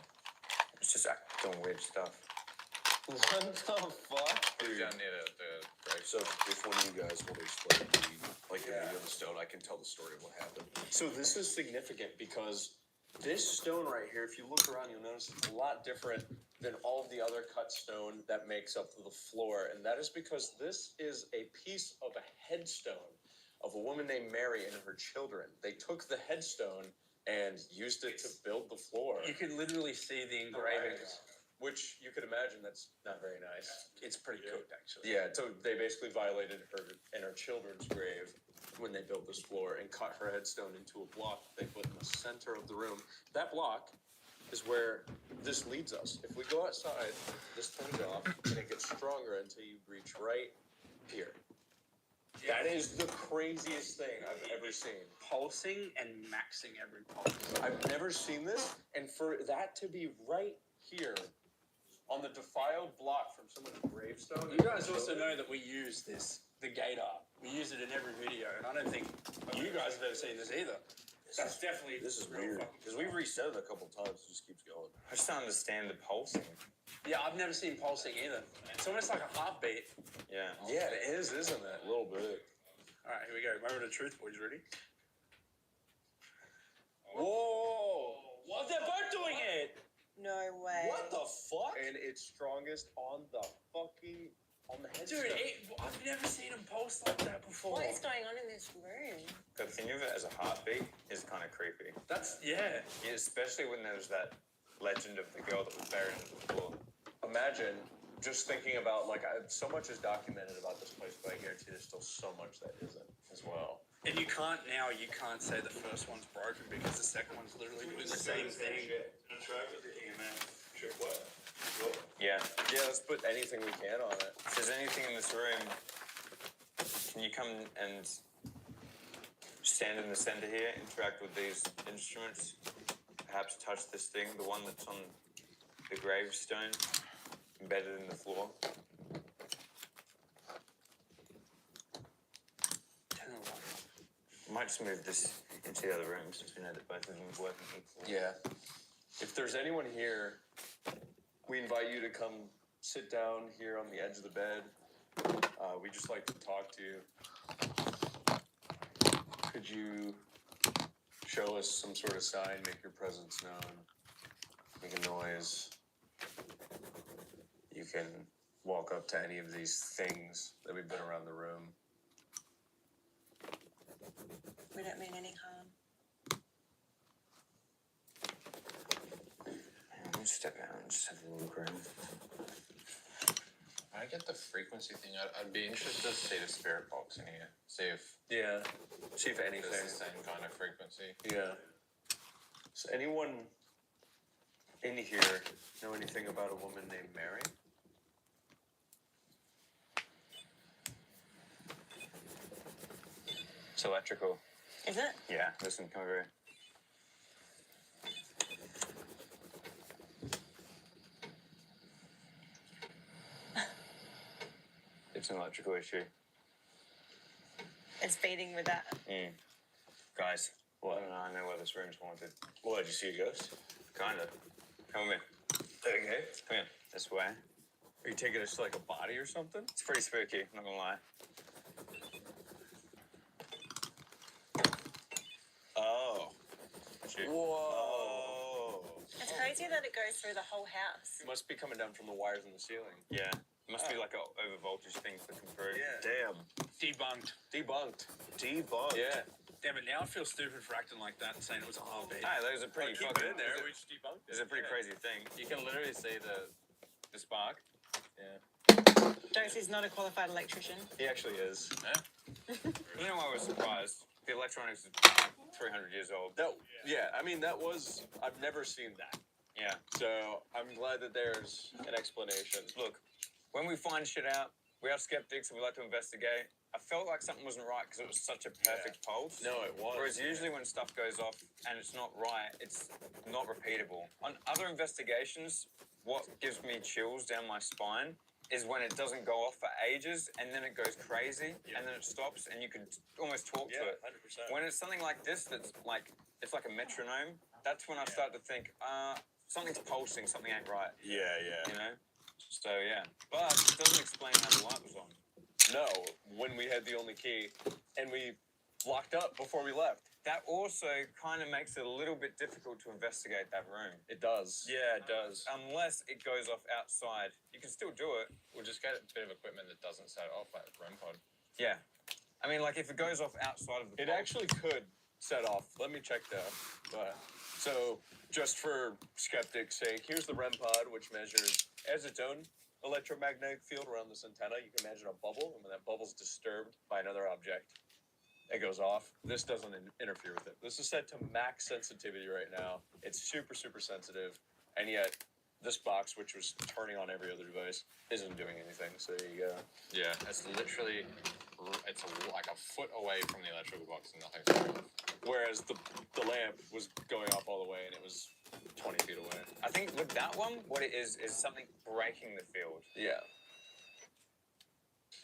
It's just doing weird stuff. What the fuck? Dude. Down near the grave. So if one of you guys want to explain the video of the stone, I can tell the story of what happened. So this is significant because this stone right here, if you look around, you'll notice it's a lot different than all of the other cut stone that makes up the floor. And that is because this is a piece of a headstone of a woman named Mary and her children. They took the headstone and used it to build the floor. You can literally see the engravings. Which you could imagine that's not very nice. It's pretty cooked, actually. Yeah, so they basically violated her and her children's grave when they built this floor and cut her headstone into a block they put in the center of the room. That block is where this leads us. If we go outside, this turns off and it gets stronger until you reach right here. That is the craziest thing I've ever seen. Pulsing and maxing every pulse. I've never seen this, and for that to be right here on the defiled block from someone's gravestone. You guys also know that we use the gate art. We use it in every video, and I don't think you guys have ever seen this either. That's definitely This is real weird fucking because we've reset it a couple times. It just keeps going. I just don't understand the pulsing. Yeah, I've never seen pulsing either. It's almost like a heartbeat. Yeah. Yeah, it is, isn't it? A little bit. All right, here we go. Moment of truth, boys. Ready? Whoa! What? They're both doing it. No way. What the fuck? And it's strongest on the headstone. Dude, I've never seen him pulse like that before. What is going on in this room? The thing of it as a heartbeat is kind of creepy. That's, yeah. Yeah, especially when there's that legend of the girl that was buried under the floor. Imagine just thinking about, like, so much is documented about this place, but I guarantee there's still so much that isn't as well. And you can't say the first one's broken because the second one's literally doing the same thing. Yeah. Yeah, let's put anything we can on it. If there's anything in this room, can you come and stand in the center here, interact with these instruments, perhaps touch this thing, the one that's on the gravestone, embedded in the floor? I might just move this into the other room since we know that both of them are working equally. Yeah. If there's anyone here, we invite you to come sit down here on the edge of the bed. We just like to talk to you. Could you show us some sort of sign, make your presence known, make a noise? You can walk up to any of these things that we've been around the room. We don't mean any harm. I'm gonna step out and just have a look around. I get the frequency thing. I'd be interested to see the spirit box in here. See if Yeah. See if anything. it's the same kind of frequency. Yeah. Does anyone in here know anything about a woman named Mary? It's electrical. Is it? Yeah, listen, come over here. It's an electrical issue. It's feeding with that. Guys, I know where this room's haunted. What, did you see a ghost? Kinda. Come with me. Okay. Come here. This way. Are you taking us to like a body or something? It's pretty spooky, not gonna lie. Oh. Shoot. Whoa. It's crazy that it goes through the whole house. It must be coming down from the wires in the ceiling. Yeah. It must be like a over voltage thing flicking through. Yeah. Damn. Debunked. Debunked. Debunked. Yeah. Damn it, now I feel stupid for acting like that and saying it was a heartbeat. Hey, that was a pretty Keep fucking. it in there. We just debunked it. It's a pretty Yeah. crazy thing. You can literally see the spark. Darcy's not a qualified electrician. He actually is. I don't know why I was surprised. The electronics is 300 years old. Yeah, I mean, I've never seen that. Yeah. So I'm glad that there's an explanation. Look, when we find shit out, we are skeptics and we like to investigate. I felt like something wasn't right because it was such a perfect pulse. No, it was. Whereas usually when stuff goes off and it's not right, it's not repeatable. On other investigations, what gives me chills down my spine is when it doesn't go off for ages and then it goes crazy and then it stops and you can almost talk to it. 100%. When it's something like this that's like, it's like a metronome, that's when I start to think, something's pulsing, something ain't right, Yeah, yeah. you know? So yeah, but it doesn't explain how the light was on. No, when we had the only key and we locked up before we left. That also kind of makes it a little bit difficult to investigate that room. It does. Yeah, it does. Unless it goes off outside. You can still do it. We'll just get a bit of equipment that doesn't set off like REM pod. Yeah. I mean, like, if it goes off outside of the It box, actually could set off. Let me check though. But so, just for skeptics' sake, here's the REM pod, which measures as its own electromagnetic field around this antenna. You can imagine a bubble, and when that bubble's disturbed by another object, it goes off. This doesn't interfere with it. This is set to max sensitivity right now. It's super, super sensitive, and yet this box, which was turning on every other device, isn't doing anything. So there you go. Yeah, it's literally, like a foot away from the electrical box and nothing's going off. Whereas the lamp was going off all the way, and it was 20 feet away. I think with that one, what it is something breaking the field. Yeah.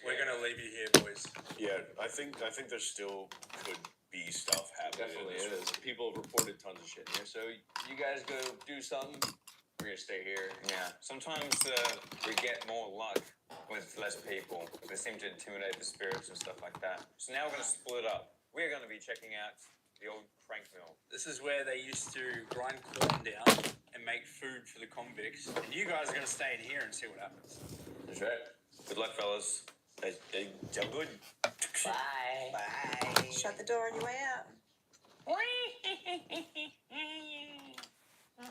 We're gonna leave you here, boys. Yeah, I think there still could be stuff happening. Definitely in this is. People have reported tons of shit here. So you guys go do something. We're gonna stay here. Yeah. Sometimes we get more luck with less people. They seem to intimidate the spirits and stuff like that. So now we're going to split up. We're going to be checking out the old crank mill. This is where they used to grind corn down and make food for the convicts. And you guys are gonna stay in here and see what happens. That's right. Good luck, fellas. Hey, I'm good. Bye. Bye. Shut the door on your way out.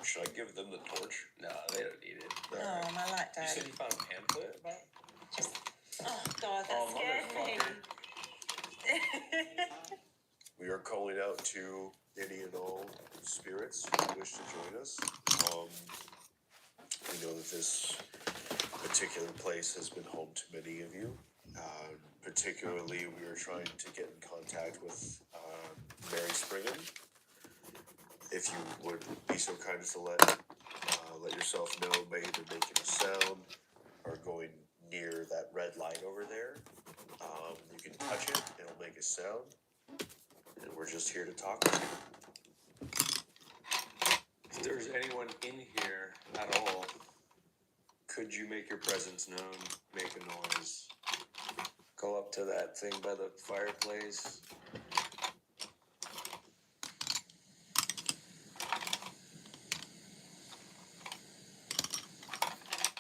Should I give them the torch? No, they don't need it. Oh, my light You died. said you found a pamphlet about it? Just, oh God, that scared me. We are calling out to any and all spirits who wish to join us. We know that this particular place has been home to many of you. Particularly, we are trying to get in contact with Mary Springham. If you would be so kind as to let yourself know by either making a sound or going near that red light over there. You can touch it, it'll make a sound. And we're just here to talk to you. If there's anyone in here at all, could you make your presence known, make a noise, go up to that thing by the fireplace?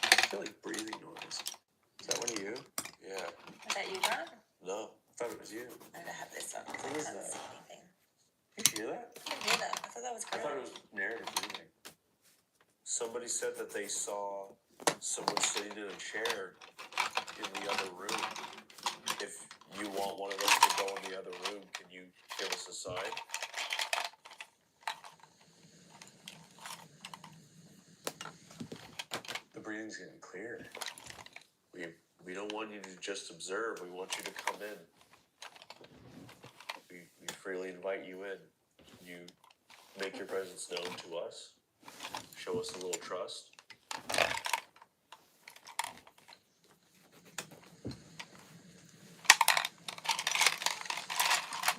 I feel like breathing noise. Is that one of you? Yeah. Is that you, John? No. I thought it was you. I don't have this on. Who I is can't that? see anything. You hear that? I didn't hear that. I thought that was I good. thought it was narrative breathing. Somebody said that they saw someone sitting in a chair in the other room. If you want one of us to go in the other room, can you give us a sign? The breathing's getting clearer. We don't want you to just observe. We want you to come in. We freely invite you in. You make your presence known to us. Show us a little trust.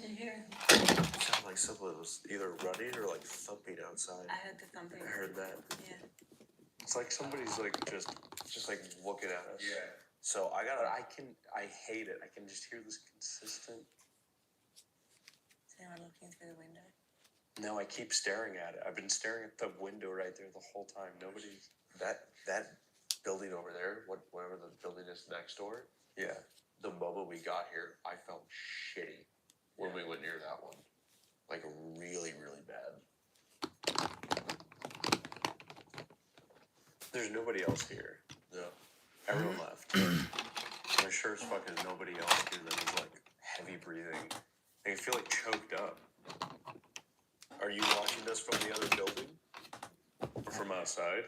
Did you hear? It sounded like someone was either running or like thumping outside. I heard the thumping. I heard that. Yeah. It's like somebody's like just like looking at us. Yeah. So I But gotta. I hate it. I can just hear this consistent. Is anyone looking through the window? No, I keep staring at it. I've been staring at the window right there the whole time. Nobody's. That building over there, whatever the building is next door. Yeah. The moment we got here, I felt shitty when we went near that one. Like really, really bad. There's nobody else here. Yeah. Everyone left. I'm sure as fuck there's nobody else here that was like heavy breathing. I feel like choked up. Are you watching this from the other building? Or from outside?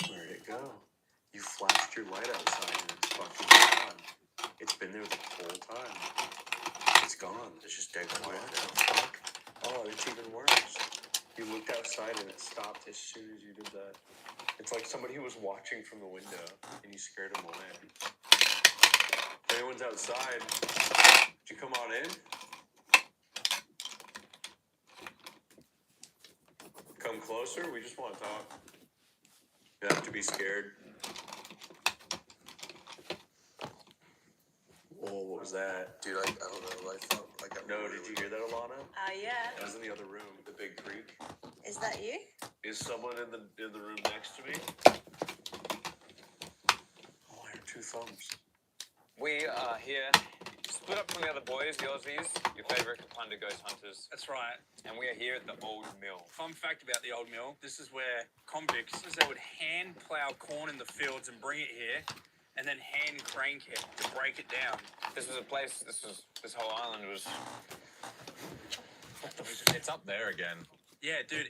Where'd it go? You flashed your light outside and it's fucking gone. It's been there the whole time. It's gone. It's just dead quiet. What the fuck? Oh, it's even worse. You looked outside and it stopped as soon as you did that. It's like somebody was watching from the window and you scared them away. If anyone's outside, would you come on in? Come closer? We just want to talk. You have to be scared. Oh, what was that? Dude, I don't know. I felt like I. No, did you hear that, Alana? Yeah. I was in the other room, the big creek. Is that you? Is someone in the room next to me? Oh, I heard two thumbs. We are here, split up from the other boys, the Aussies, your favourite Plunder Ghost Hunters, That's right. and we are here at the old mill. Fun fact about the old mill, this is where convicts, they would hand plough corn in the fields and bring it here, and then hand crank it to break it down. This was a place, this whole island was... It's up there again. Yeah, dude,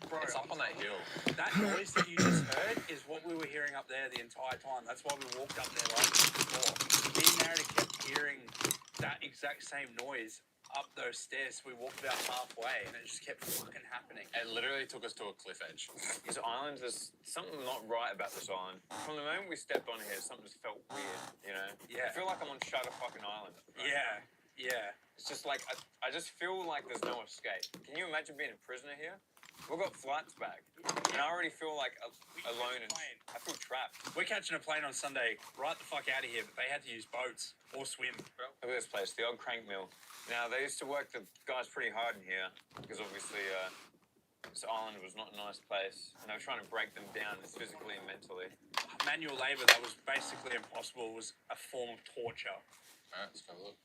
bro, It's up on that hill. that noise that you just heard is what we were hearing up there the entire time. That's why we walked up there right before. Me and Narita kept hearing that exact same noise up those stairs. We walked about halfway and it just kept fucking happening. It literally took us to a cliff edge. This island, there's something not right about this island. From the moment we stepped on here, something just felt weird, you know? Yeah. I feel like I'm on Shutter fucking Island. right? Yeah. It's just like, I just feel like there's no escape. Can you imagine being a prisoner here? We've got flights back. And I already feel like alone and I feel trapped. We're catching a plane on Sunday right the fuck out of here, but they had to use boats or swim. Look at this place, the old crank mill. Now, they used to work the guys pretty hard in here because obviously this island was not a nice place. And they were trying to break them down physically and mentally. Manual labor that was basically impossible was a form of torture. Alright, let's go look.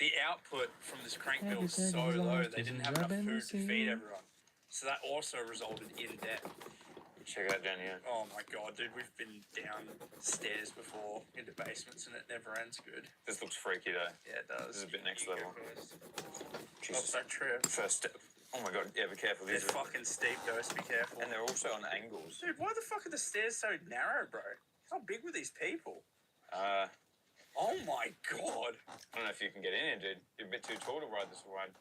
The output from this crank mill was so low, they didn't have enough food to feed everyone. So that also resulted in death. Check it out down here. Oh my god, dude, we've been down stairs before into basements and it never ends good. This looks freaky though. Yeah, it does. This is a bit next You go level. first. Jesus. Oh, don't trip. First step. Oh my god, yeah, be careful. They're These are... fucking steep, guys, be careful. And they're also on angles. Dude, why the fuck are the stairs so narrow, bro? How big were these people? Oh my god. I don't know if you can get in here, dude. You're a bit too tall to ride this ride.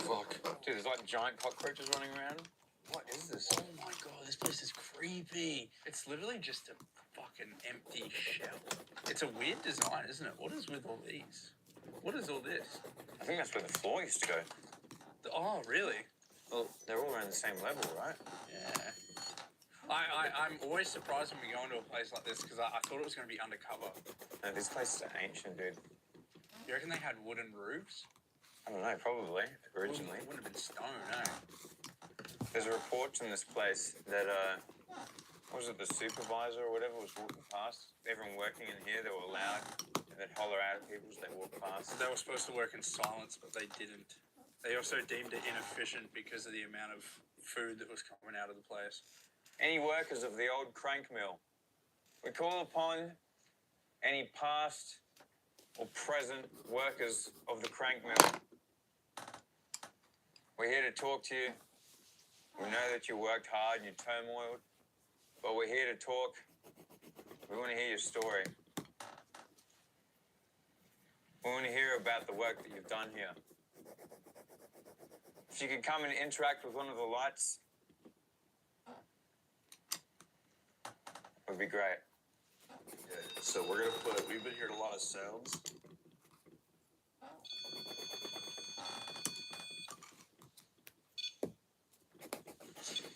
Fuck. Dude, there's like giant cockroaches running around. What is this? Oh my god, this place is creepy. It's literally just a fucking empty shell. It's a weird design, isn't it? What is with all these? What is all this? I think that's where the floor used to go. Oh, really? Well, they're all around the same level, right? Yeah. I'm always surprised when we go into a place like this because I thought it was going to be undercover. No, these places are ancient, dude. You reckon they had wooden roofs? I don't know, probably, originally. It wouldn't have been stone, eh? There's reports in this place that, what was it, the supervisor or whatever was walking past. Everyone working in here, they were loud, and they'd holler out at people as they walked past. They were supposed to work in silence, but they didn't. They also deemed it inefficient because of the amount of food that was coming out of the place. Any workers of the old crank mill, we call upon any past or present workers of the crank mill. We're here to talk to you. We know that you worked hard and you turmoiled, but we're here to talk. We want to hear your story. We want to hear about the work that you've done here. If you could come and interact with one of the lights, it would be great. Yeah, so we're gonna we've been hearing a lot of sounds.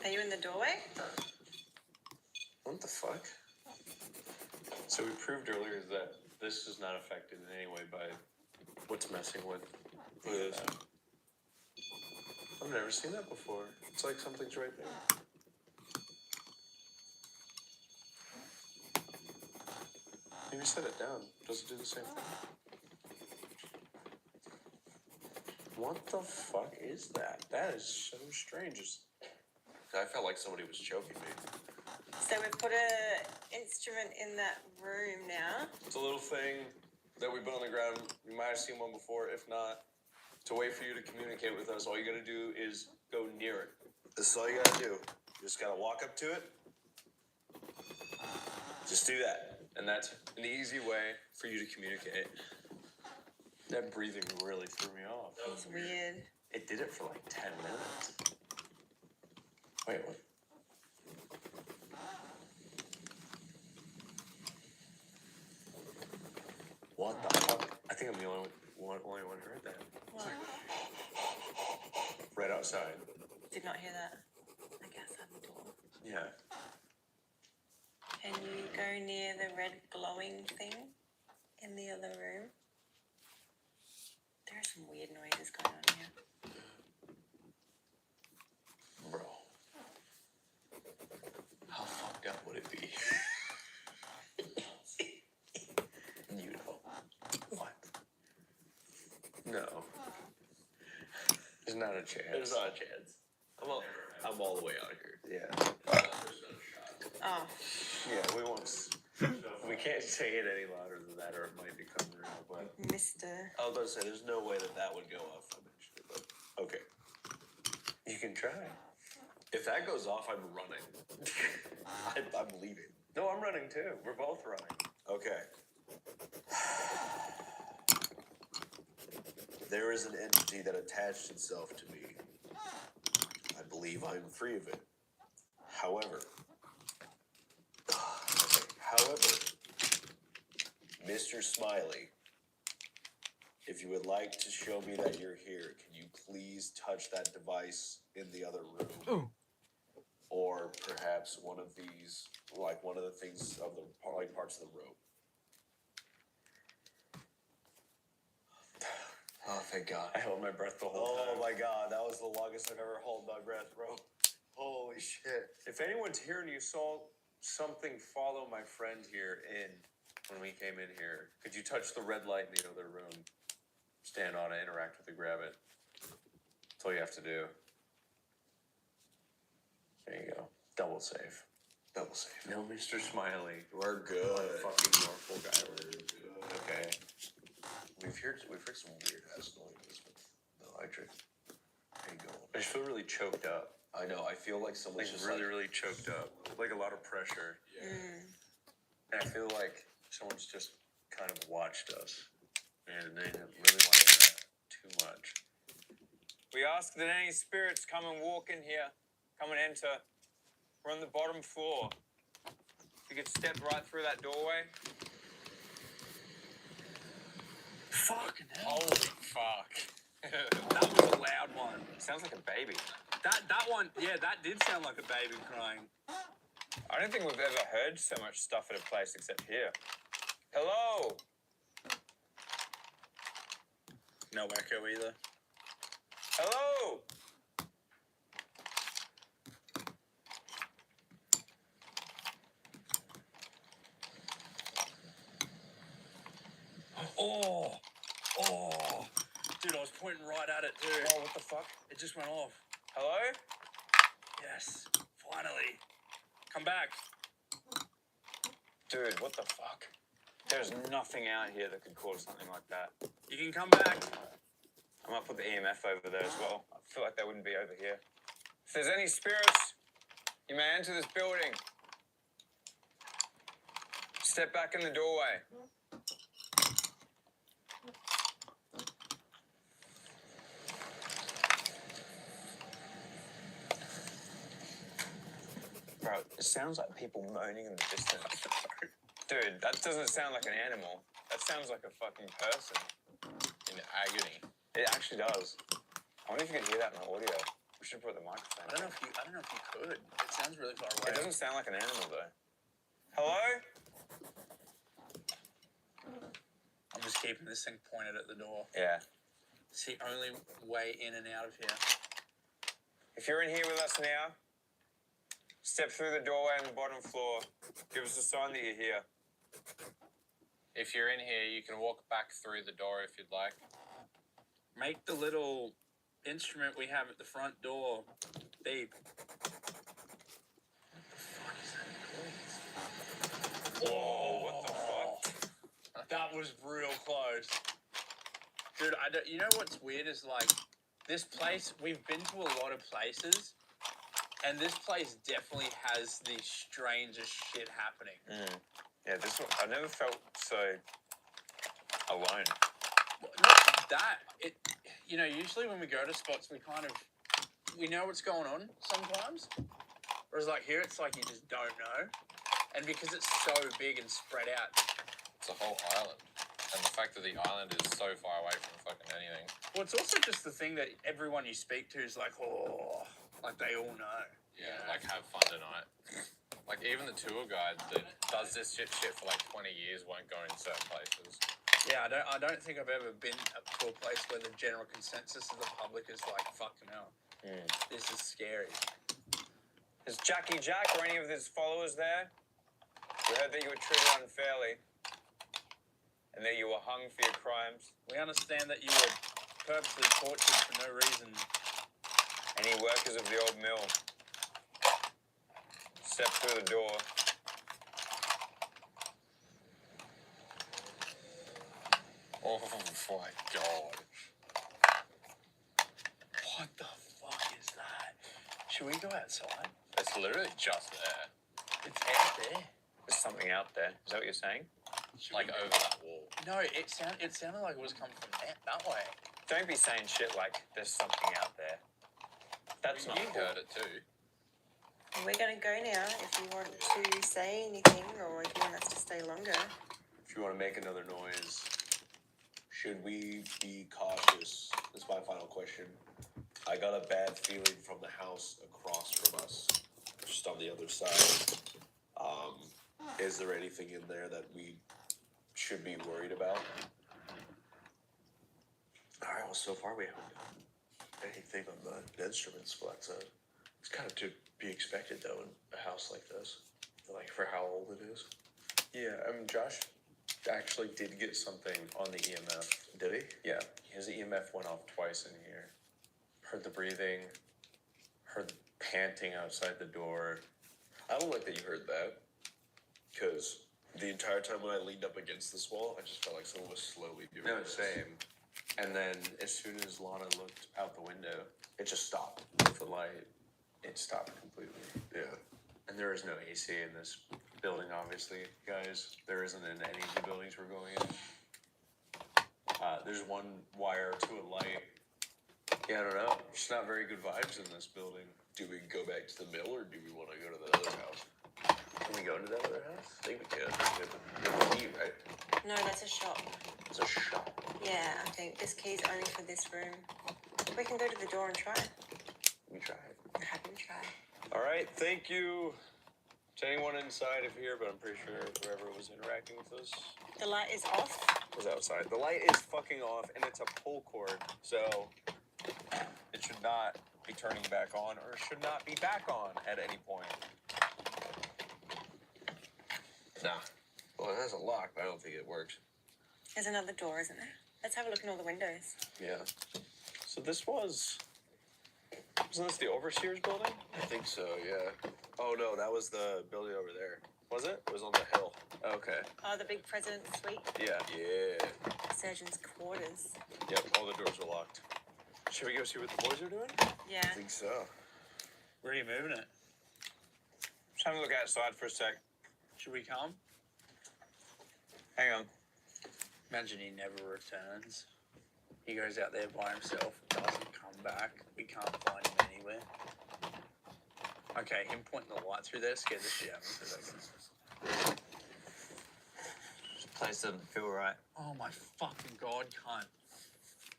Are you in the doorway? What the fuck? So we proved earlier that this is not affected in any way by what's messing with this. I've never seen that before. It's like something's right there. Maybe set it down. Does it do the same thing? What the fuck is that? That is so strange. I felt like somebody was choking me. So we've put a instrument in that room now. It's a little thing that we put on the ground. You might have seen one before. If not, to wait for you to communicate with us. All you gotta do is go near it. This is all you gotta do. You just gotta walk up to it. Just do that. And that's an easy way for you to communicate. That breathing really threw me off. It's weird. It did it for like 10 minutes. Wait, what? What the fuck? I think I'm the only one who heard that. What? Right outside. Did not hear that. I guess at the door. Yeah. Can you go near the red glowing thing in the other room? There are some weird noises going on here. Bro. How fucked up would it be? You know. What? No. There's not a chance. There's not a chance. I'm all the way out of here. Yeah. Oh, Yeah, we won't. We can't say it any louder than that, or it might become real. But Mr. I was about to say, there's no way that would go off eventually, but okay, you can try. If that goes off, I'm running. I'm leaving. No, I'm running too. We're both running. Okay. There is an entity that attached itself to me. I believe I'm free of it. However, Mr. Smiley, if you would like to show me that you're here, can you please touch that device in the other room? Ooh. Or perhaps one of these, like one of the things of the like parts of the rope. Oh, thank God. I held my breath the whole time. Oh my God, that was the longest I've ever held my breath, bro. Holy shit. If anyone's here and you saw something follow my friend here in when we came in here, could you touch the red light in the other room? Stand on it, interact with it, grab it. That's all you have to do. There you go. Double safe. Double safe. No, Mr. Smiley. We're good. Fucking Norfolk Island. Okay. We've heard some weird ass noises with the electric. There you go. I just feel really choked up. I know, I feel like someone's just really choked up. Like a lot of pressure. Mm. And I feel like someone's just kind of watched us. And they didn't really want to hear that too much. We ask that any spirits come and walk in here, come and enter. We're on the bottom floor. If you could step right through that doorway. Fucking hell. Holy fuck. That was a loud one. Sounds like a baby. That one, yeah, that did sound like a baby crying. I don't think we've ever heard so much stuff at a place except here. Hello? No echo either. Hello? Oh. Dude, I was pointing right at it too. Oh, what the fuck? It just went off. Hello? Yes, finally. Come back. Dude, what the fuck? There's nothing out here that could cause something like that. You can come back. I might put the EMF over there as well. I feel like they wouldn't be over here. If there's any spirits, you may enter this building. Step back in the doorway. Bro, it sounds like people moaning in the distance. Dude, that doesn't sound like an animal. That sounds like a fucking person. In agony. It actually does. I wonder if you could hear that in the audio. We should put the microphone. I don't know if you could. It sounds really far away. It doesn't sound like an animal though. Hello? I'm just keeping this thing pointed at the door. Yeah. It's the only way in and out of here. If you're in here with us now, step through the doorway on the bottom floor. Give us a sign that you're here. If you're in here, you can walk back through the door if you'd like. Make the little instrument we have at the front door beep. Whoa, what the fuck? That was real close. Dude, I don't. You know what's weird is like this place. We've been to a lot of places, and this place definitely has the strangest shit happening. Yeah, this one, I never felt so alone. Well, not that. Usually when we go to spots, we know what's going on sometimes. Whereas like here, it's like you just don't know, and because it's so big and spread out. It's a whole island. And the fact that the island is so far away from fucking anything. Well, it's also just the thing that everyone you speak to is like, oh, like they all know. Yeah, like have fun tonight. Like even the tour guide that does this shit for like 20 years won't go in certain places. Yeah, I don't think I've ever been to a place where the general consensus of the public is like, fucking hell, this is scary. Is Jackie Jack or any of his followers there? We heard that you were treated unfairly, and that you were hung for your crimes. We understand that you were purposely tortured for no reason. Any workers of the old mill, step through the door. Oh my god. What the fuck is that? Should we go outside? It's literally just there. It's out there. There's something out there. Is that what you're saying? Like over that wall. No, it sounded like it was coming from that way. Don't be saying shit like there's something out there. That's not You cool. heard it too. We're going to go now if you want to say anything or if you want us to stay longer. If you want to make another noise, should we be cautious? This is my final question. I got a bad feeling from the house across from us, just on the other side. Is there anything in there that we should be worried about? All right, well, so far we haven't done anything on the instruments, but it's kind of to be expected, though, in a house like this, like for how old it is. Yeah, Josh actually did get something on the EMF. Did he? Yeah, his EMF went off twice in here. Heard the breathing, heard the panting outside the door. I don't like that you heard that, because the entire time when I leaned up against this wall, I just felt like someone was slowly doing No, this. same. And then as soon as Lana looked out the window It just stopped. with the light, it stopped completely. Yeah. And there is no AC in this building, obviously, guys. There isn't in any of the buildings we're going in. There's one wire to a light. Yeah, I don't know. Just not very good vibes in this building. Do we go back to the mill, or do we want to go to the other house? Can we go into that other house? I think we can. We have a key, right? No, that's a shop. It's a shop. Yeah, I think this key's only for this room. We can go to the door and try. We tried. I'm happy to try. All right, thank you to anyone inside of here, but I'm pretty sure whoever was interacting with us The light is off. was outside. The light is fucking off, and it's a pull cord, so it should not be turning back on, or should not be back on at any point. Nah. Well, it has a lock, but I don't think it works. There's another door, isn't there? Let's have a look in all the windows. Yeah. So this wasn't this the overseer's building? I think so, yeah. Oh, no, that was the building over there. Was it? It was on the hill. Okay. Oh, the big president's suite. Yeah. Yeah. Surgeon's quarters. Yep. All the doors are locked. Should we go see what the boys are doing? Yeah. I think so. Where are you moving it? Just have a look outside for a sec. Should we come? Hang on. Imagine he never returns. He goes out there by himself, doesn't come back. We can't find him anywhere. Okay, him pointing the light through there scared the shit out of me for a second. This place doesn't feel right. Oh my fucking god, cunt.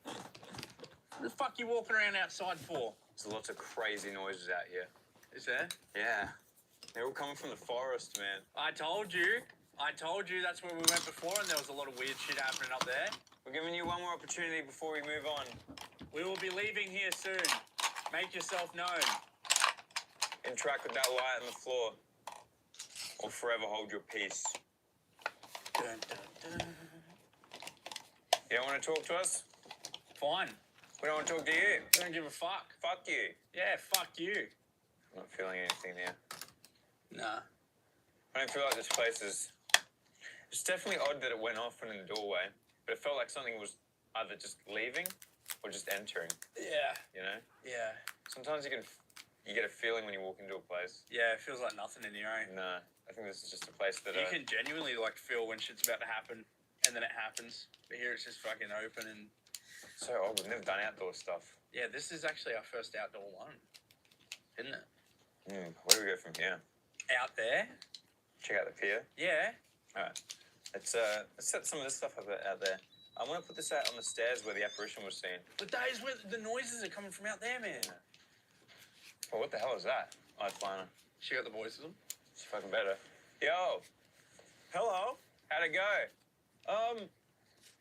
What the fuck you walking around outside for? There's lots of crazy noises out here. Is there? Yeah. They're all coming from the forest, man. I told you that's where we went before and there was a lot of weird shit happening up there. We're giving you one more opportunity before we move on. We will be leaving here soon. Make yourself known. Interact with that light on the floor. Or forever hold your peace. Dun, dun, dun. You don't want to talk to us? Fine. We don't want to talk to you. Don't give a fuck. Fuck you. Yeah, fuck you. I'm not feeling anything there. Nah. I don't feel like this place is... It's definitely odd that it went off in the doorway, but it felt like something was either just leaving or just entering. Yeah. You know, Yeah. sometimes you get a feeling when you walk into a place. Yeah, it feels like nothing in here, eh? No, I think this is just a place that You can genuinely like feel when shit's about to happen, and then it happens. But here it's just fucking open and. so old. We've never done outdoor stuff. Yeah, this is actually our first outdoor one, isn't it? Where do we go from here? Out there? Check out the pier. Yeah. All right, let's set some of this stuff up out there. I want to put this out on the stairs where the apparition was seen. But that is where the noises are coming from out there, man. Oh, what the hell is that? Oh, it's fine. She got the voices. It's fucking better. Yo, Hello. how'd it go?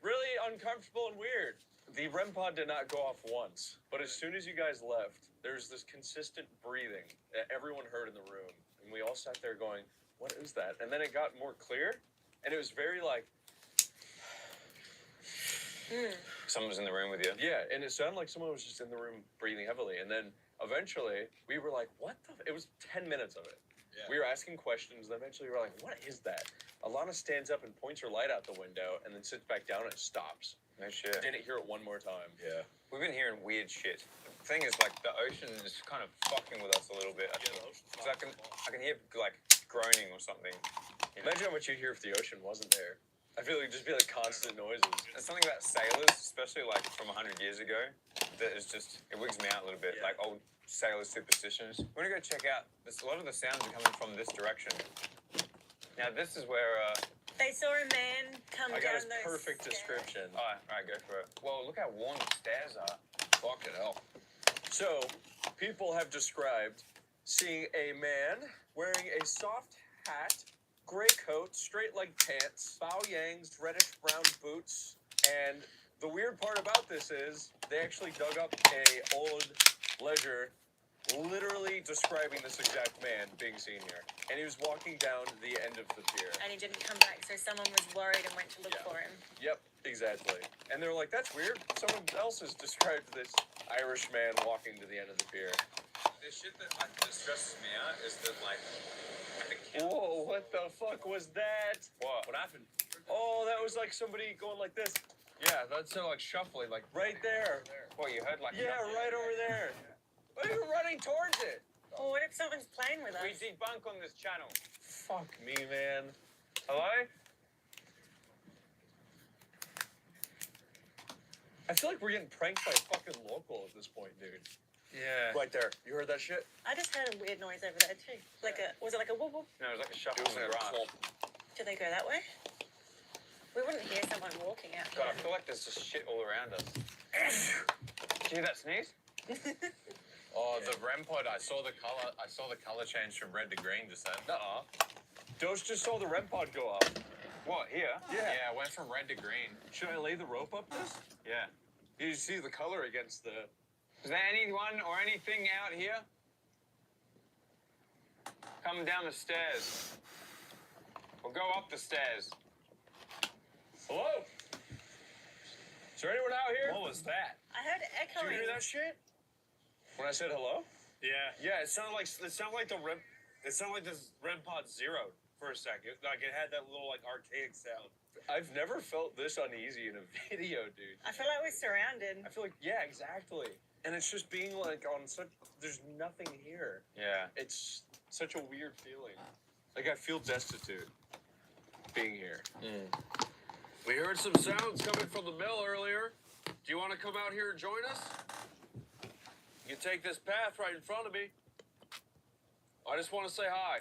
Really uncomfortable and weird. The REM pod did not go off once, but as soon as you guys left, there's this consistent breathing that everyone heard in the room, and we all sat there going, "What is that?" And then it got more clear, and it was very like, Someone was in the room with you. yeah, and it sounded like someone was just in the room breathing heavily, and then eventually we were like, "What the?" It was 10 minutes of it. Yeah. We were asking questions, and eventually we were like, "What is that?" Alana stands up and points her light out the window, and then sits back down and it stops. No shit. Didn't hear it one more time. Yeah. We've been hearing weird shit. The thing is, like, the ocean is kind of fucking with us a little bit. I feel. 'Cause I can hear like groaning or something. You know? Imagine how much you'd hear if the ocean wasn't there. I feel like it'd just be like constant noises. There's something about sailors, especially like from 100 years ago, that is just, it wigs me out a little bit. Yeah. Like old sailor superstitions. We're gonna go check out this. A lot of the sounds are coming from this direction. Now this is where. They saw a man come I down got his those perfect stairs. description. All right, go for it. Well, look how worn the stairs are. Fucking hell. So, people have described seeing a man wearing a soft hat, gray coat, straight leg pants, Bao Yang's reddish brown boots, and the weird part about this is they actually dug up a old ledger literally describing this exact man being seen here. And he was walking down the end of the pier. And he didn't come back, so someone was worried and went to look Yeah. for him. Yep, exactly. And they were like, "That's weird. Someone else has described this Irish man walking to the end of the pier." The shit that stresses me out is that like, the count. Whoa, what the fuck was that? What? What happened? Oh, that was like somebody going like this. Yeah, that's so like shuffling, like Right there. What, you heard like? Yeah, right over there. Why are you running towards it? Oh, what if someone's playing with us? We debunk on this channel. Fuck me, man. Hello? I feel like we're getting pranked by a fucking local at this point, dude. Yeah. Right there. You heard that shit? I just heard a weird noise over there too. Was it like a whoop whoop? No, it was like a shuffle It was on the like a grass. clump. Do they go that way? We wouldn't hear someone walking out God, I here. feel like there's just shit all around us. Did you hear that sneeze? oh the REM pod. I saw the color change from red to green just then. Nuh-uh. Dose just saw the REM pod go up. What, here? Yeah, it went from red to green. Should I lay the rope up this? Yeah. You see the color against the... Is there anyone or anything out here? Come down the stairs. Or go up the stairs. Hello? Is there anyone out here? What was that? I heard Did you echoing. hear that shit? When I said hello? Yeah. Yeah, it sounded like this REM pod zeroed for a second. Like it had that little like archaic sound. I've never felt this uneasy in a video, dude. I feel like we're surrounded. I feel like, yeah, exactly. And it's just being like on such, there's nothing here. Yeah. It's such a weird feeling. Like I feel destitute being here. We heard some sounds coming from the mill earlier. Do you want to come out here and join us? You can take this path right in front of me. I just want to say hi.